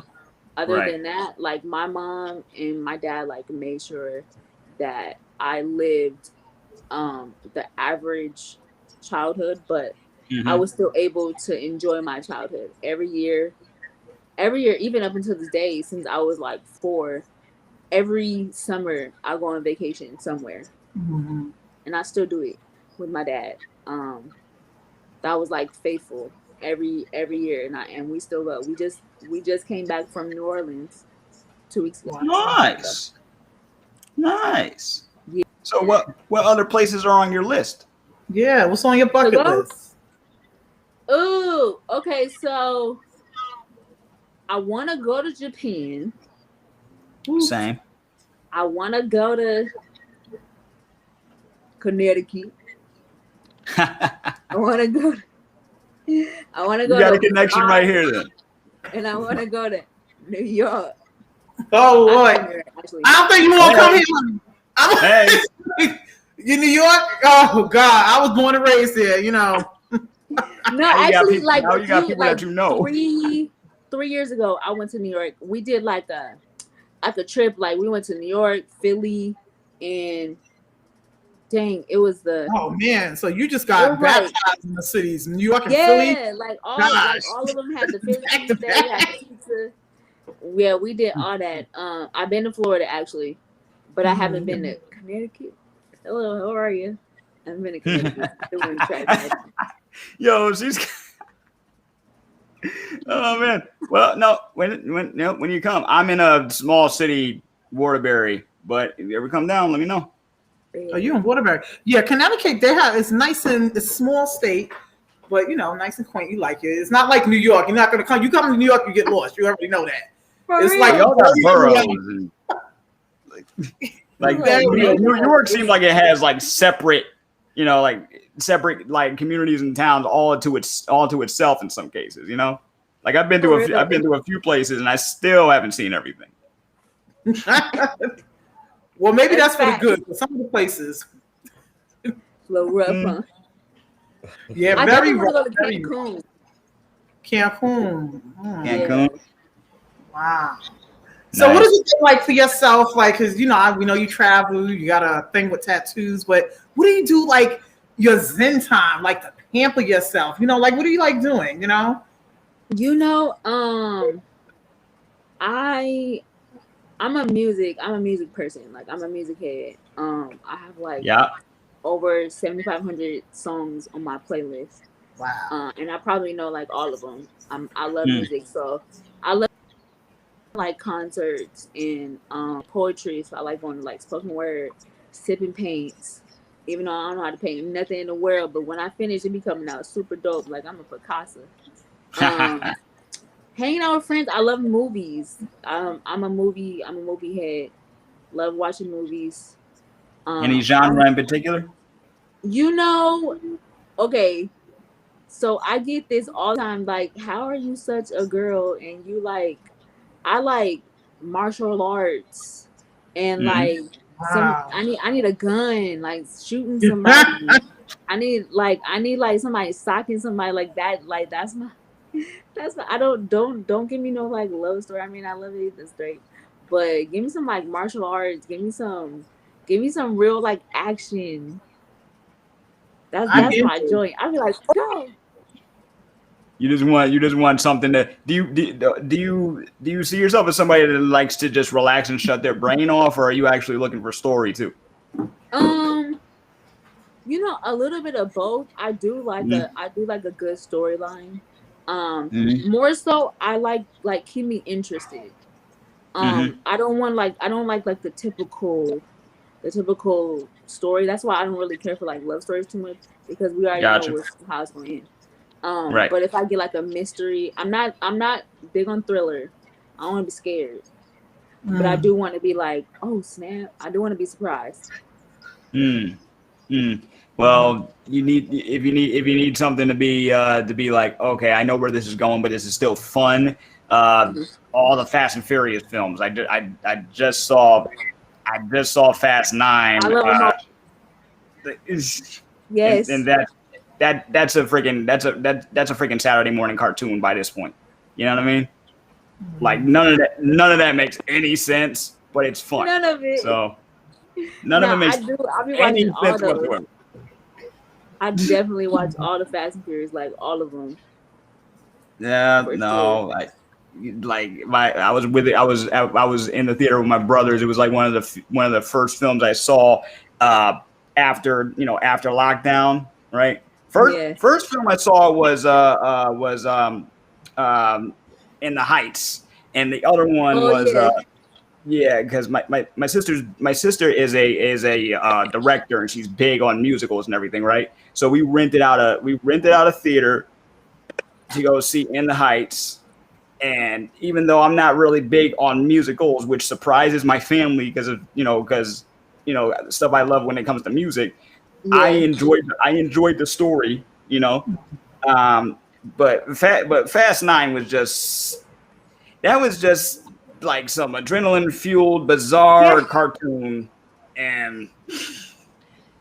other than that, like my mom and my dad like made sure that I lived the average childhood, but I was still able to enjoy my childhood every year, even up until this day, since I was like 4. Every summer I go on vacation somewhere, and I still do it with my dad. That was like faithful every year, and we still go. We just came back from New Orleans 2 weeks ago. Nice. Yeah. So what other places are on your list? Yeah, what's on your bucket list? Oh, okay. So I want to go to Japan. Same. I want to go to Connecticut. I want to go. You got a connection right here, then. And I want to go to New York. Oh Lord! I don't think you want to come here. Hey, you New York? Oh God! I was born and raised there. You know. No, actually, now you got people that you know. 3 years ago, I went to New York. We did like a trip. Like we went to New York, Philly, and dang, it was the. Oh man! So you just got baptized in the cities, New York and Philly. Yeah, like all of them had the Philly cheesesteak, had the pizza. Yeah, we did all that. I've been to Florida actually, but I haven't been to Connecticut. Hello, how are you? I haven't been to Connecticut. Yo, she's. Oh man! Well, no. When you come, I'm in a small city, Waterbury. But if you ever come down, let me know. Oh, you in Waterbury? Yeah, Connecticut. It's nice and it's small state, but you know, nice and quaint. You like it. It's not like New York. You're not gonna come. You come to New York, you get lost. You already know that. It's like y'all got boroughs. And, like New York seems like it has like separate, like communities and towns all to itself in some cases. You know, like I've been to a few places and I still haven't seen everything. Well, maybe that's for the good. Some of the places, a little rough, huh? Yeah, I very rough. rough. Cancun. Cancun. Cancun. Wow. So what is it like for yourself? Like, because we know you travel, you got a thing with tattoos, but what do you do like your Zen time, like to pamper yourself? Like what do you like doing? I'm a music person. Like I'm a music head. I have like over 7,500 songs on my playlist. Wow. And I probably know like all of them. I love music, so I love like concerts and poetry. So I like going to like spoken word, sipping paints. Even though I don't know how to paint nothing in the world, but when I finish, it be coming out super dope. Like I'm a Picasso. Hanging out with friends. I love movies. I'm a movie head. Love watching movies. Any genre in particular? Okay. So I get this all the time. Like, how are you such a girl and you like? I like martial arts and like I need a gun, like shooting somebody. I need like somebody socking somebody like that. Like that's my That's fine. I don't give me no like love story. I mean, I love it either straight, but give me some like martial arts. Give me some real like action. That's my joint. I'd be like, go. You just want something to do you see yourself as somebody that likes to just relax and shut their brain off, or are you actually looking for story too? You know, a little bit of both. I do like a good storyline. More so I like keep me interested. I don't like the typical story. That's why I don't really care for like love stories too much, because we already know how it's going to end. Right. But if I get like a mystery, I'm not big on thriller. I don't want to be scared, but I do want to be like, oh snap! I do want to be surprised. Well, if you need something to be like, okay, I know where this is going, but this is still fun. All the Fast and Furious films. I just saw Fast 9. I love them all. Yes. And that's a freaking Saturday morning cartoon by this point. You know what I mean? Like none of that makes any sense, but it's fun. None of it. So none of it makes I'll be any watching all sense those. whatsoever. I definitely watch all the Fast and Furious, like all of them. Yeah, no, I was in the theater with my brothers. It was like one of the first films I saw after lockdown, right? First film I saw was In the Heights, and the other one was because my sister is a director, and she's big on musicals and everything, right? So we rented out a theater to go see In the Heights. And even though I'm not really big on musicals, which surprises my family because of stuff I love when it comes to music, I enjoyed the story, but Fast 9 was just like some adrenaline fueled bizarre cartoon, and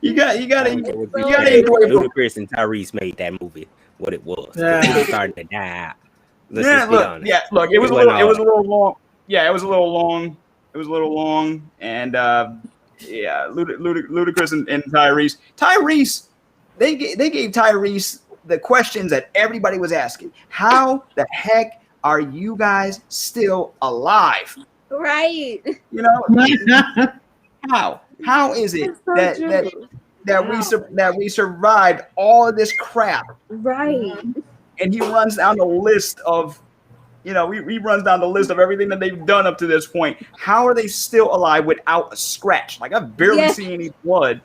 you gotta enjoy Ludacris and Tyrese made that movie what it was. They started to die out. Look, it was a little long. Yeah, it was a little long. And Ludacris and Tyrese. They gave Tyrese the questions that everybody was asking. How the heck are you guys still alive? Right. How is it that we survived all of this crap? Right. And he runs down the list of, he runs down the list of everything that they've done up to this point. How are they still alive without a scratch? Like, I've barely seen any blood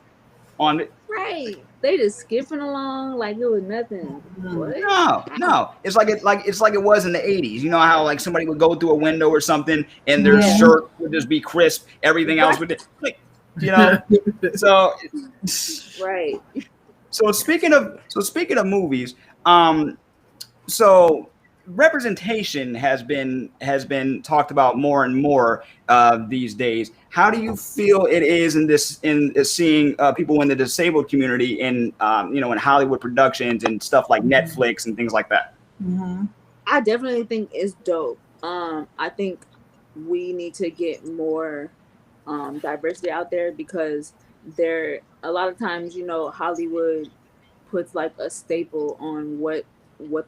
on it. Right. They just skipping along like it was nothing. What? No. It's like it was in the 80s. You know how like somebody would go through a window or something and their shirt would just be crisp. Everything else would, So right. So speaking of movies, so representation has been talked about more and more these days. How do you feel it is in seeing people in the disabled community in Hollywood productions and stuff like Netflix and things like that? I definitely think it's dope. I think we need to get more diversity out there, because a lot of times, Hollywood puts like a staple on what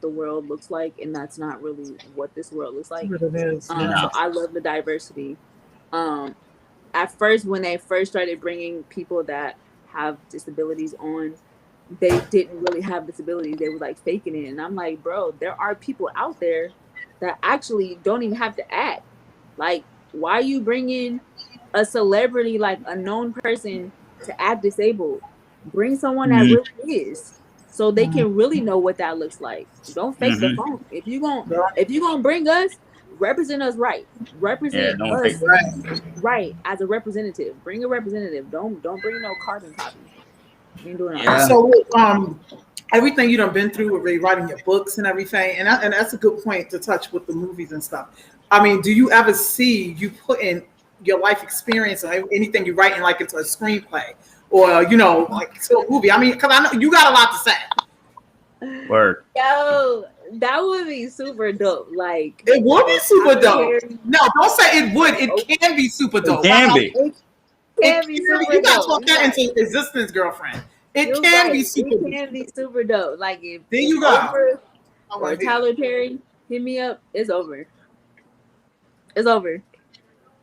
the world looks like, and that's not really what this world looks like. So I love the diversity. At first, when they first started bringing people that have disabilities on, they didn't really have disabilities. They were like faking it, and I'm like, bro, there are people out there that actually don't even have to act. Like, why are you bringing a celebrity, like a known person, to act disabled? Bring someone that really is, so they can really know what that looks like. Don't fake the phone. If you gonna bring us, represent us right. Represent us right as a representative. Bring a representative. Don't bring no carbon copy. You ain't doing that. So everything you done been through with writing your books and everything, and that's a good point to touch with the movies and stuff. I mean, do you ever see you put in your life experience or anything you write in like into a screenplay or like to a movie? I mean, because I know you got a lot to say. Word. Yo, That would be super dope. Like it would be super dope. Perry. No, don't say it would. It can be super dope. It can be. It can be super You got to dope. talk that into existence, girlfriend. It can be super dope. It can be super dope. Like if There you go. Oprah I or wanna hear Tyler Perry hit me up, it's over. It's over.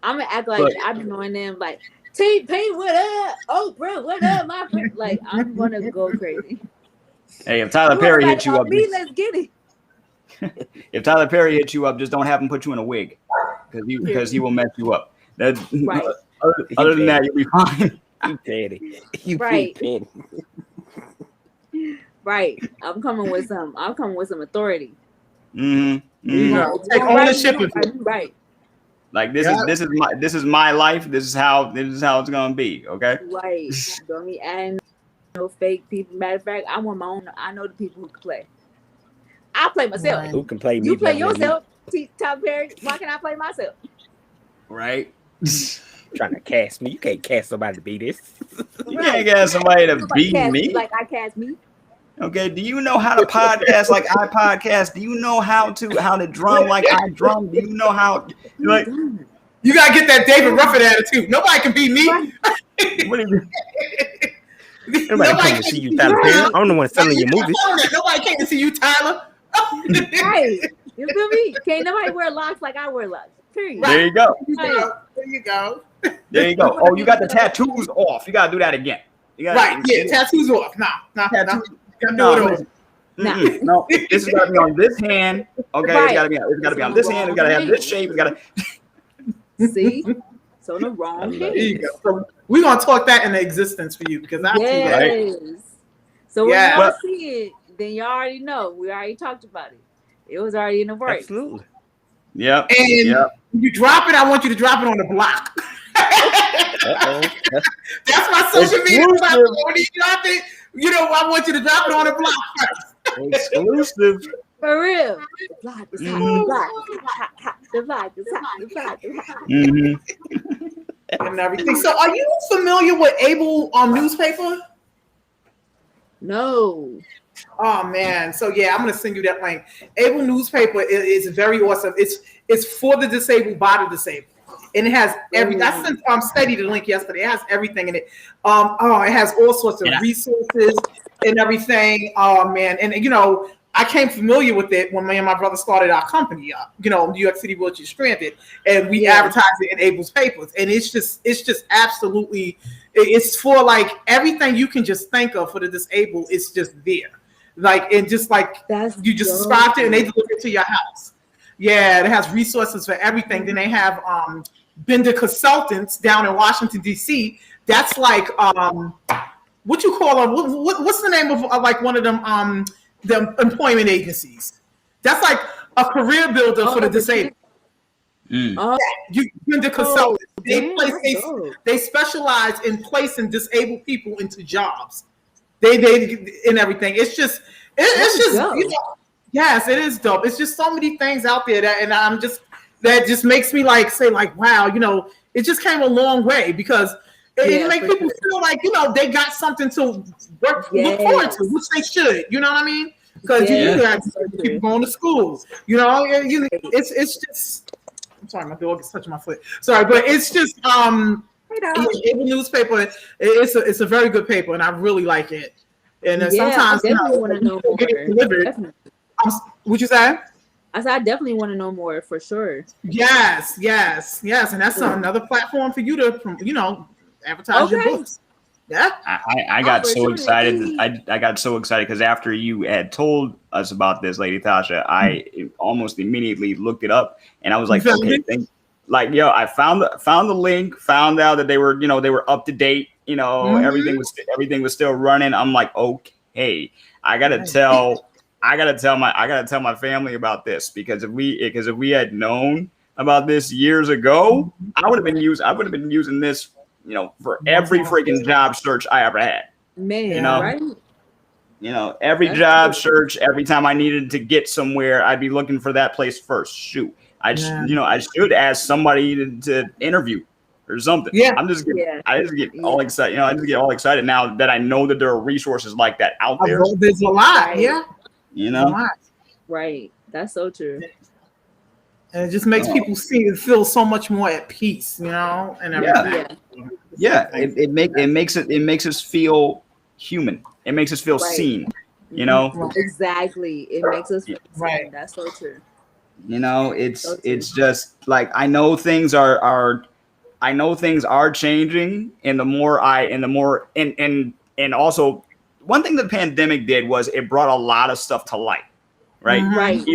I'm gonna act like I've been knowing them. Like TP, what up? Oprah, what up, my friend? Like I'm gonna go crazy. Hey, if Tyler Perry hits you up, let's get it. if Tyler Perry hits you up, just don't have him put you in a wig, because he will mess you up. That Right. Other than that, you'll be fine. You petty. You Right. petty. Right. I'm coming with some authority. Mm-hmm. You know, take ownership of it. Right. Like this is my life. This is how it's gonna be. Okay. Right. Don't be adding no fake people. Matter of fact, I want my own. I know the people who can play. I play myself. Right. Who can play me? You play better than yourself, Tyler Perry. Why can't I play myself? Right. Trying to cast me. You can't cast somebody to be this. You can't get somebody to beat cast me. Like I cast me. Okay. Do you know how to podcast like I podcast? Do you know how to drum like I drum? Do you know how like You gotta get that David Ruffin attitude. Nobody can beat me. what is it? Nobody came to see you, Tyler Perry. I'm the one selling your movies. Nobody came to see you, Tyler. Right. You feel me? Can't nobody wear locks like I wear locks. Period. There you go. There you go. There you go. Oh, you got the tattoos off. You gotta do that again. You gotta, Right, yeah, tattoos off. Nah. Tattoos. Gotta do No, it over. Nah. no, this has got to be on this hand. Okay, Right. it's got to be on this hand. It's got to have this shape. It's got to. See? So the wrong There hand. you go. So we're gonna talk that into existence for you because I see that. Yes. So when Yeah. y'all see it, then y'all already know. We already talked about it. It was already in the works. Absolutely. Yep. And Yep. when you drop it, I want you to drop it on the block. Uh-oh. That's my social media Exclusive. platform. When you drop it, I want you to drop it on the block first. Exclusive. For real. The block is hot. Mhm. The block is hot. The block is hot. The block is hot. Mm-hmm. And everything. So, are you familiar with Able newspaper? No. Oh man! So yeah, I'm gonna send you that link. Able newspaper is very awesome. It's for the disabled by the disabled, and it has every. I sent Steady the link yesterday. It has everything in it. It has all sorts of resources and everything. Oh man, and I came familiar with it when me and my brother started our company up. New York City Wheelchair Stranded, and we advertised it in Able's papers. And it's just absolutely. It's for like everything you can just think of for the disabled. It's just there. Like, and just like you just subscribe to it and they deliver it to your house. Yeah, it has resources for everything. Then they have Bender Consultants down in Washington, D.C. That's like what you call them? What's the name of like one of them the employment agencies? That's like a career builder for the disabled. Bender Consultants. They specialize in placing disabled people into jobs. They in everything. It's just yes, it is dope. It's just so many things out there that just makes me say wow, it just came a long way because it makes people feel like they got something to look forward to, which they should. You know what I mean? Because you got people going to school. It's just. I'm sorry, my dog is touching my foot. Sorry, but it's just Able newspaper. It's a very good paper, and I really like it. And sometimes I definitely want to know more. Get it delivered. What'd you say? I said I definitely want to know more for sure. Yes, and that's another platform for you to advertise your books. Yeah, I got so excited. I got so excited because after you had told us about this, Lady Tasha, I almost immediately looked it up, and I was like, okay, I found the link, found out that they were up to date. Everything was still running. I'm like, okay, I gotta tell my family about this because if we had known about this years ago, I would have been using this. For every freaking job search I ever had. Man, right? Every job search, every time I needed to get somewhere, I'd be looking for that place first. Shoot. I should ask somebody to interview or something. Yeah. I just get all excited. I just get all excited now that I know that there are resources like that out there. There's a lot. Yeah. Right. That's so true. And it just makes people feel so much more at peace, you know, and everything. It makes us feel human. It makes us feel seen. You know, exactly. It makes us feel seen. That's so true. You know, it's just like I know things are changing, and and also one thing the pandemic did was it brought a lot of stuff to light, right? Right.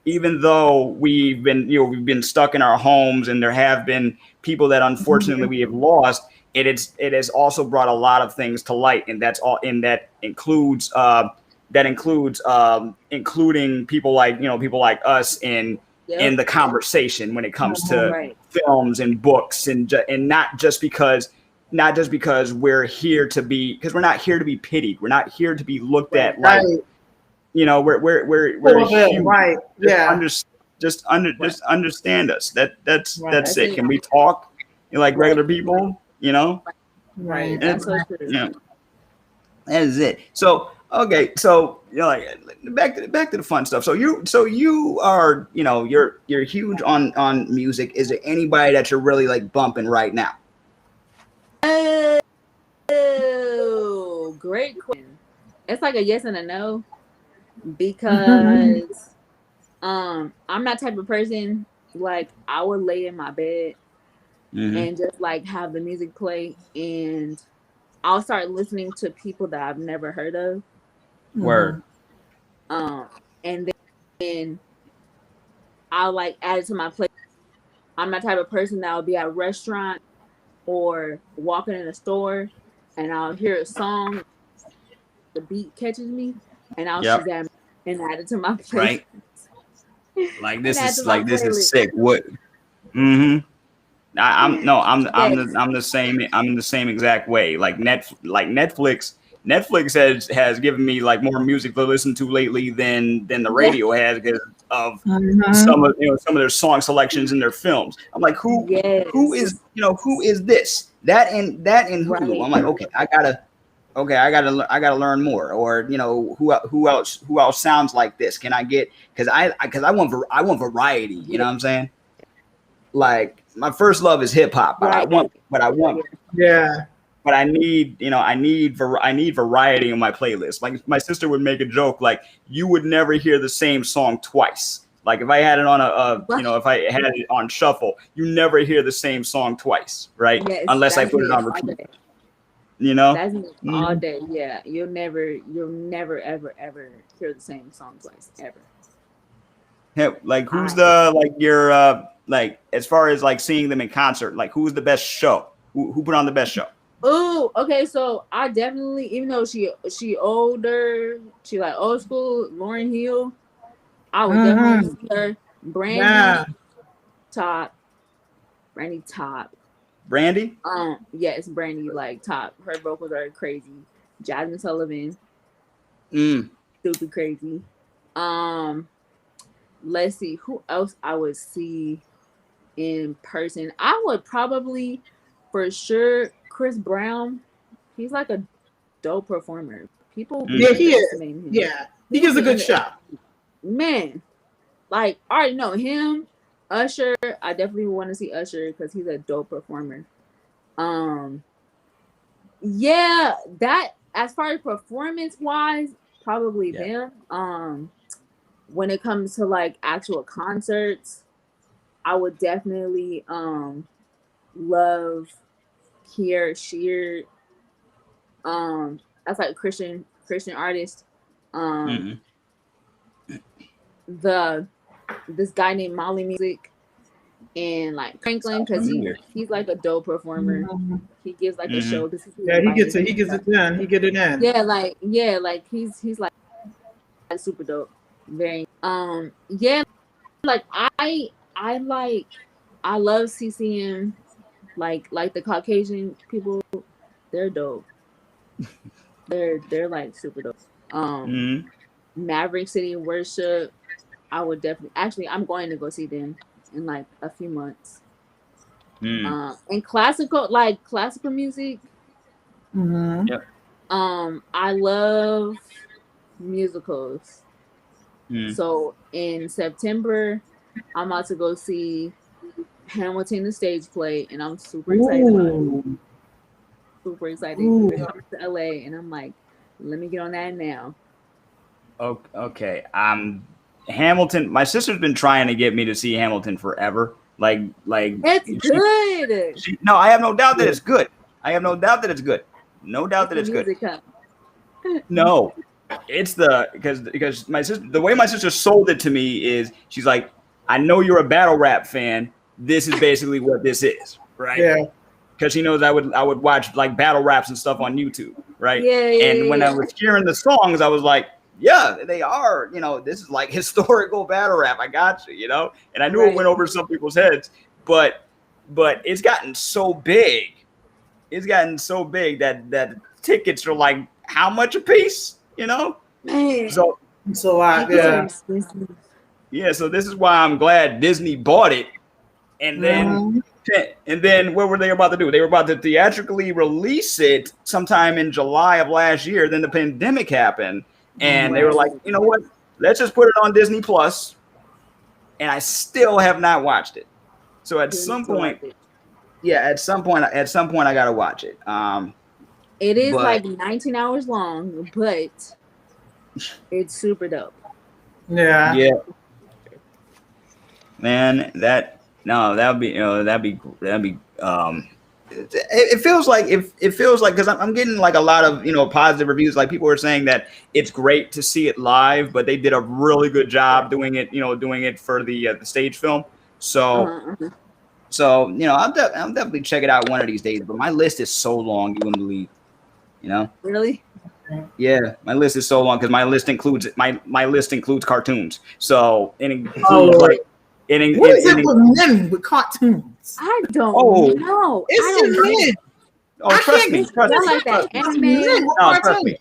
Even though we've been stuck in our homes, and there have been people that unfortunately we have lost, it has also brought a lot of things to light, and that includes including people like us in the conversation when it comes to films and books, and not just because we're here to be, because we're not here to be pitied, we're not here to be looked at like, you know, we're human. Right. Just understand us. That's it. Can we talk like regular people? You know. Right. That's so true. Yeah. That is it. So okay. So you know, like back to the fun stuff. So you are, you know, you're huge on music. Is there anybody that you're really like bumping right now? Oh, great question. It's like a yes and a no. Because I'm not type of person, like I would lay in my bed and just like have the music play, and I'll start listening to people that I've never heard of. Word. And then I'll like add it to my playlist. I'm not type of person that will be at a restaurant or walking in a store and I'll hear a song, the beat catches me, and I'll Shazam and add it to my playlist. Right. Like this is sick. What? I'm the same. I'm in the same exact way. Like Netflix has given me like more music to listen to lately than the radio has, because of some of their song selections in their films. I'm like, who is this? That in Hulu. Right. I'm like, okay, I gotta learn more, or you know, who else sounds like this? Can I get, because I want variety. You know what I'm saying? Like my first love is hip hop, but I want. Yeah. But I need variety in my playlist. Like my sister would make a joke, like you would never hear the same song twice. Like if I had it on if I had it on shuffle, you never hear the same song twice, right? Yes, unless I put it on repeat. You know, that's all day. Yeah, you'll never ever hear the same song twice ever. Yeah, like who's your as far as like seeing them in concert, like who's the best show? Who put on the best show? Oh, okay. So I definitely, even though she older, she like old school, Lauryn Hill, I would definitely see her. Brandy top. Brandy? Yes, Brandy like top. Her vocals are crazy. Jasmine Sullivan. Stupid crazy. Let's see who else I would see in person. I would probably, for sure, Chris Brown. He's like a dope performer. People, he is. Him. Yeah, he gives a good shot. Man, like I already know him. Usher, I definitely want to see Usher because he's a dope performer. Yeah, that as far as performance wise, probably them. When it comes to like actual concerts, I would definitely love Kier Sheard. That's like a Christian artist. This guy named Molly Music, and like Franklin, because he's like a dope performer. He gives like a show. He gets it done. He get it in. Like he's like super dope. Very like I love CCM, like the Caucasian people. They're dope. They're like super dope. Maverick City Worship, I would definitely, actually I'm going to go see them in like a few months. And classical music. Yep. I love musicals. So in September, I'm about to go see Hamilton the stage play, and I'm super excited about it. Super excited. They're coming to LA, and I'm like, let me get on that now. Okay. Hamilton. My sister's been trying to get me to see Hamilton forever. Like It's good. No, I have no doubt that it's good. I have no doubt that it's good. No doubt that it's good. No, it's because my sister, the way my sister sold it to me is she's like, I know you're a battle rap fan. This is basically what this is, right? Yeah. Because she knows I would watch like battle raps and stuff on YouTube, right? Yeah. And when I was hearing the songs, I was like, yeah, they are. This is like historical battle rap. I got you. And I knew it went over some people's heads, but it's gotten so big. It's gotten so big that tickets are like how much a piece? Man. So it's a lot. Yeah. Yeah. So this is why I'm glad Disney bought it, and then. And then what were they about to do? They were about to theatrically release it sometime in July of last year. Then the pandemic happened, and they were like, you know what? Let's just put it on Disney Plus. And I still have not watched it. So at some point, I gotta watch it. It is like 19 hours long, but it's super dope. Yeah. Yeah. Man, that'd be it feels like because I'm getting like a lot of positive reviews. Like people are saying that it's great to see it live, but they did a really good job doing it for the stage film. So I'll definitely check it out one of these days. But my list is so long, you wouldn't believe. Really? Yeah, my list is so long because my list includes cartoons. So it includes what is it with men with cartoons? I don't know. It's men. Oh, trust me. Like that anime. No, trust me.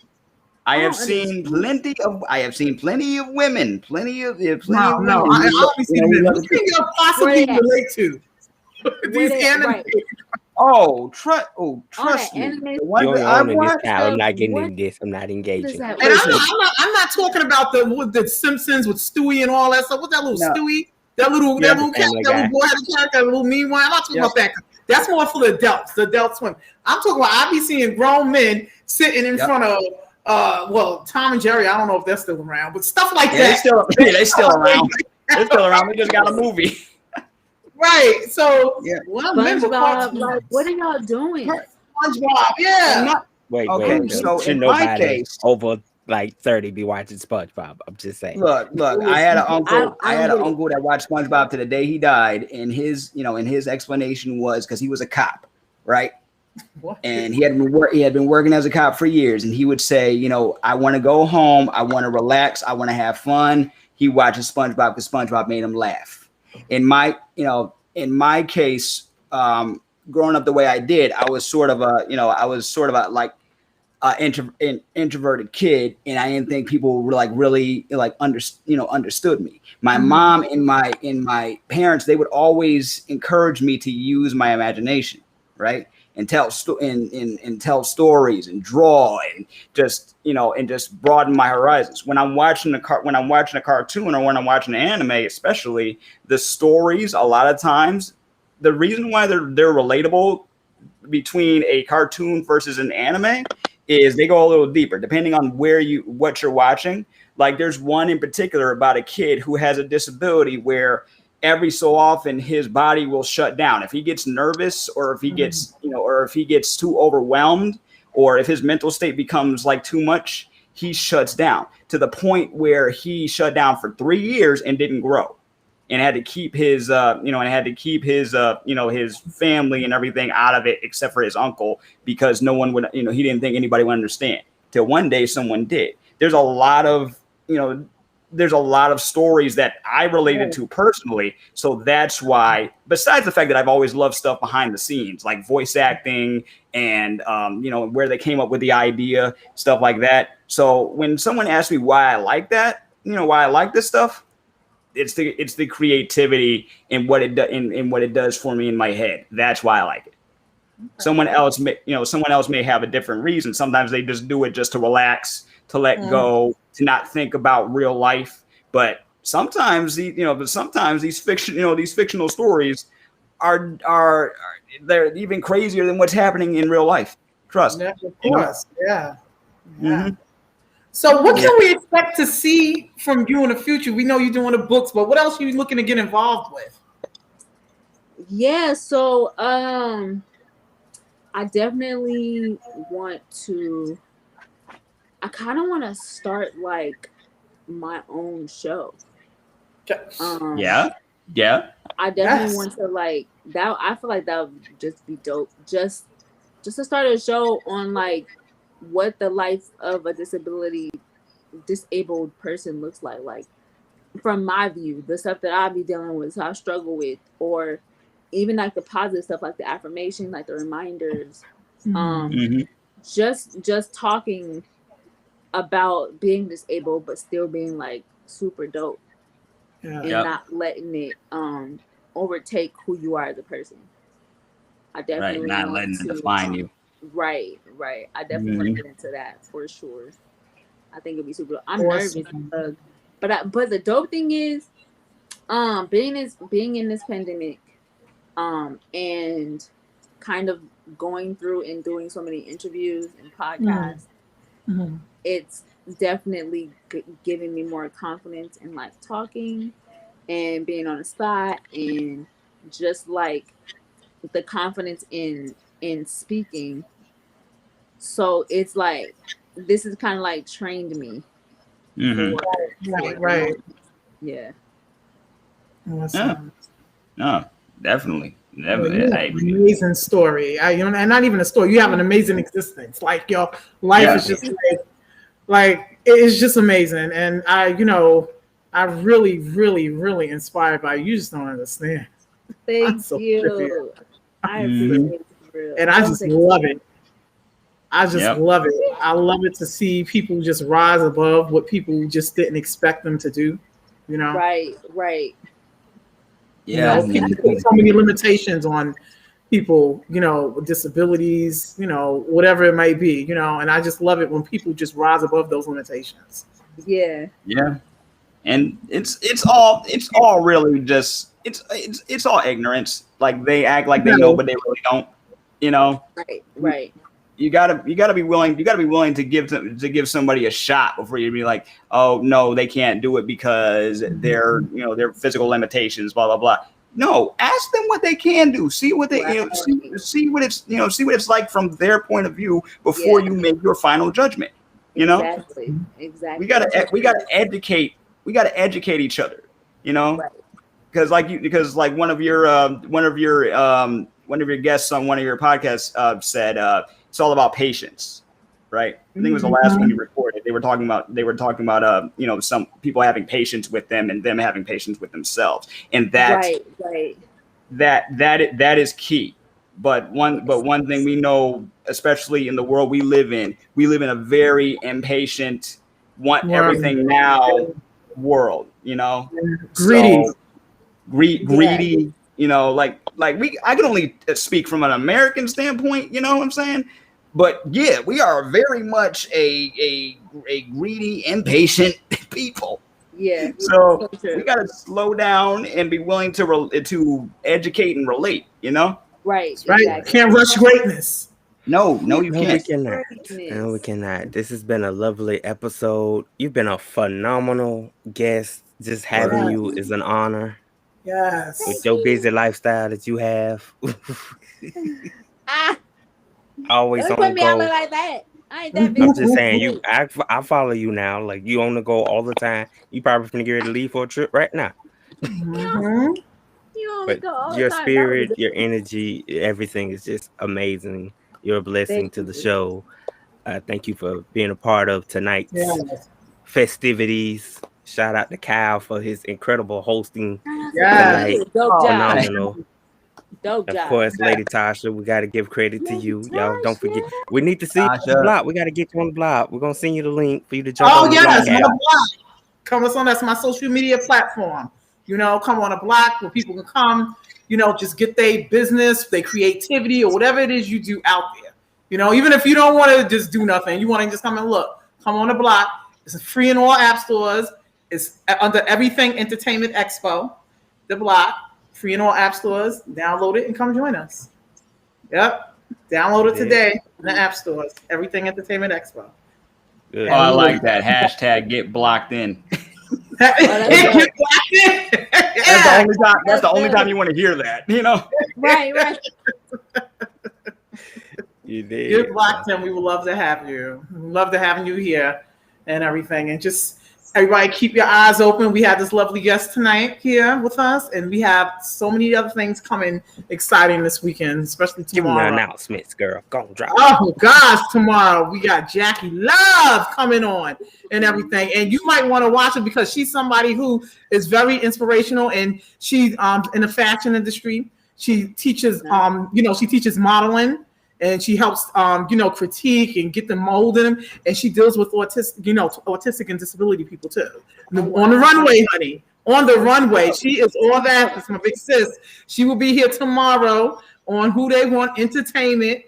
I have seen plenty of women. Plenty of women. I only see men. What can you possibly relate to? These anime. Right. Trust me. I'm not getting into this. I'm not engaging. And I'm not talking about the Simpsons with Stewie and all that stuff. What's that little Stewie? That little boy had a character, that little mean one. I'm not talking about that. That's more for the adults. The adult swim. I'm talking about I be seeing grown men sitting in front of Tom and Jerry. I don't know if they're still around, but stuff like that. They still around. They're still around. They just got a movie. Right. So SpongeBob, like, what are y'all doing? SpongeBob, yeah. Wait. So in my case, over like 30 be watching SpongeBob. I'm just saying. Look, I had an uncle. I had an uncle that watched SpongeBob to the day he died, and his explanation was because he was a cop, right? What? And he had been working as a cop for years, and he would say, I want to go home, I want to relax, I want to have fun. He watches SpongeBob because SpongeBob made him laugh. In my case, growing up the way I did, I was sort of a introverted kid, and I didn't think people were like really like understood me. My mom and my parents, they would always encourage me to use my imagination, right? And tell tell stories and draw and just broaden my horizons. When I'm watching a cartoon or when I'm watching an anime, especially, the stories a lot of times, the reason why they're relatable between a cartoon versus an anime is they go a little deeper depending on what you're watching. Like there's one in particular about a kid who has a disability where every so often his body will shut down if he gets nervous, or if he gets or if he gets too overwhelmed, or if his mental state becomes like too much, he shuts down to the point where he shut down for 3 years and didn't grow, and had to keep his his family and everything out of it except for his uncle, because no one would, he didn't think anybody would understand, till one day someone did. There's a lot of stories that I related to personally. So that's why, besides the fact that I've always loved stuff behind the scenes, like voice acting and, where they came up with the idea, stuff like that. So when someone asks me why I like that, why I like this stuff, it's the creativity and what it does for me in my head. That's why I like it. Okay. Someone else may have a different reason. Sometimes they just do it just to relax, to let go, to not think about real life. But sometimes these fictional stories are they're even crazier than what's happening in real life. Trust. Yeah, of course. Yeah. Mm-hmm. So what can we expect to see from you in the future? We know you're doing the books, but what else are you looking to get involved with? Yeah, so I definitely want to, I kind of want to start like my own show. Yeah. I definitely want to like that. I feel like that would just be dope. Just to start a show on like what the life of a disabled person looks like from my view, the stuff that I be dealing with, so I struggle with, or even like the positive stuff, like the affirmations, like the reminders. Just talking about being disabled, but still being like super dope, and not letting it overtake who you are as a person. I definitely not letting it define you. Right. I definitely want to get into that for sure. I think it'd be super. I'm nervous, but the dope thing is, being in this pandemic, and kind of going through and doing so many interviews and podcasts, it's definitely giving me more confidence in like talking and being on the spot, and just like the confidence in speaking. So it's like this is kind of like trained me. Right. Yeah. Awesome. No, definitely. Amazing story. And not even a story. You have an amazing existence. Like your life is just like it's just amazing. And I really, really, really inspired by you. You just don't understand. Thank you. I appreciate it. And I just love it. I just love it. I love it to see people just rise above what people just didn't expect them to do. Right. Yeah. People put so many limitations on people, with disabilities, whatever it might be, and I just love it when people just rise above those limitations. Yeah. And it's all really just it's all ignorance. Like they act like they know, but they really don't. Right. You gotta be willing to give somebody a shot before you be like, oh no, they can't do it because their physical limitations, blah blah blah. No, ask them what they can do. See what they see what it's like from their point of view before you make your final judgment. Exactly. We gotta educate each other. Because one of your guests on one of your podcasts said it's all about patience, right? I think it was the last one you recorded. They were talking about some people having patience with them and them having patience with themselves, and that is key. But one thing we know, especially in the world we live in a very impatient, want everything now world. Greedy. So, greedy. I can only speak from an American standpoint. You know what I'm saying? But yeah, we are very much a greedy, impatient people. Yeah. So we got to slow down and be willing to educate and relate. Right. Exactly. Can't rush greatness. No, you can't. We cannot. No, we cannot. This has been a lovely episode. You've been a phenomenal guest. Just having you is an honor. Yes. With your busy lifestyle that you have. Always don't on put me go. out like that. I ain't that busy. I'm just saying, I follow you now. Like you on the go all the time. You probably finna get ready to leave for a trip right now. But your spirit, your energy, everything is just amazing. You're a blessing to the show. Thank you for being a part of tonight's festivities. Shout out to Kyle for his incredible hosting tonight. Phenomenal. Dope job. Of course, Lady Tasha, we got to give credit to you. Y'all don't forget. We need to see you on the block. We got to get you on the block. We're going to send you the link for you to jump on the block. On the block. Come on, that's my social media platform. Come on a block where people can come, just get their business, their creativity, or whatever it is you do out there. Even if you don't want to just do nothing, you want to just come and look. Come on the block. It's free in all app stores. It's under Everything Entertainment Expo, the block, free in all app stores. Download it and come join us. Yep. Download it today in the app stores. Everything Entertainment Expo. Good. Oh, I like that. Hashtag get blocked in. That's That's the only time you want to hear that, you know? Right. You did. Get blocked in. We would love to have you. We love to having you here and everything. And just everybody keep your eyes open. We have this lovely guest tonight here with us, and we have so many other things coming exciting this weekend, especially tomorrow. Give me the announcements, girl. Go on, drop. Oh gosh, tomorrow we got Jackie Love coming on and everything, and you might want to watch it because she's somebody who is very inspirational, and she's in the fashion industry. She teaches she teaches modeling, and she helps critique and get them molded them, and she deals with autistic and disability people too. On the runway, honey. On the runway. She is all that. It's my big sis. She will be here tomorrow on Who They Want Entertainment,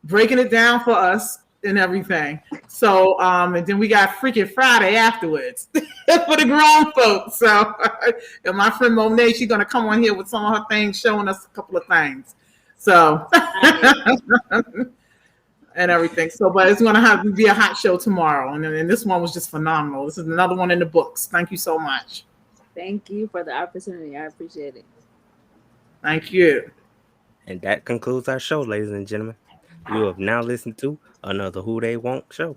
breaking it down for us and everything. So and then we got freaking Friday afterwards for the grown folks. So and my friend Monet, she's gonna come on here with some of her things, showing us a couple of things. So and everything. So, but it's gonna be a hot show tomorrow, and this one was just phenomenal. This is another one in the books. Thank you so much. Thank you for the opportunity. I appreciate it. Thank you. And that concludes our show, ladies and gentlemen. You have now listened to another Who They Want show.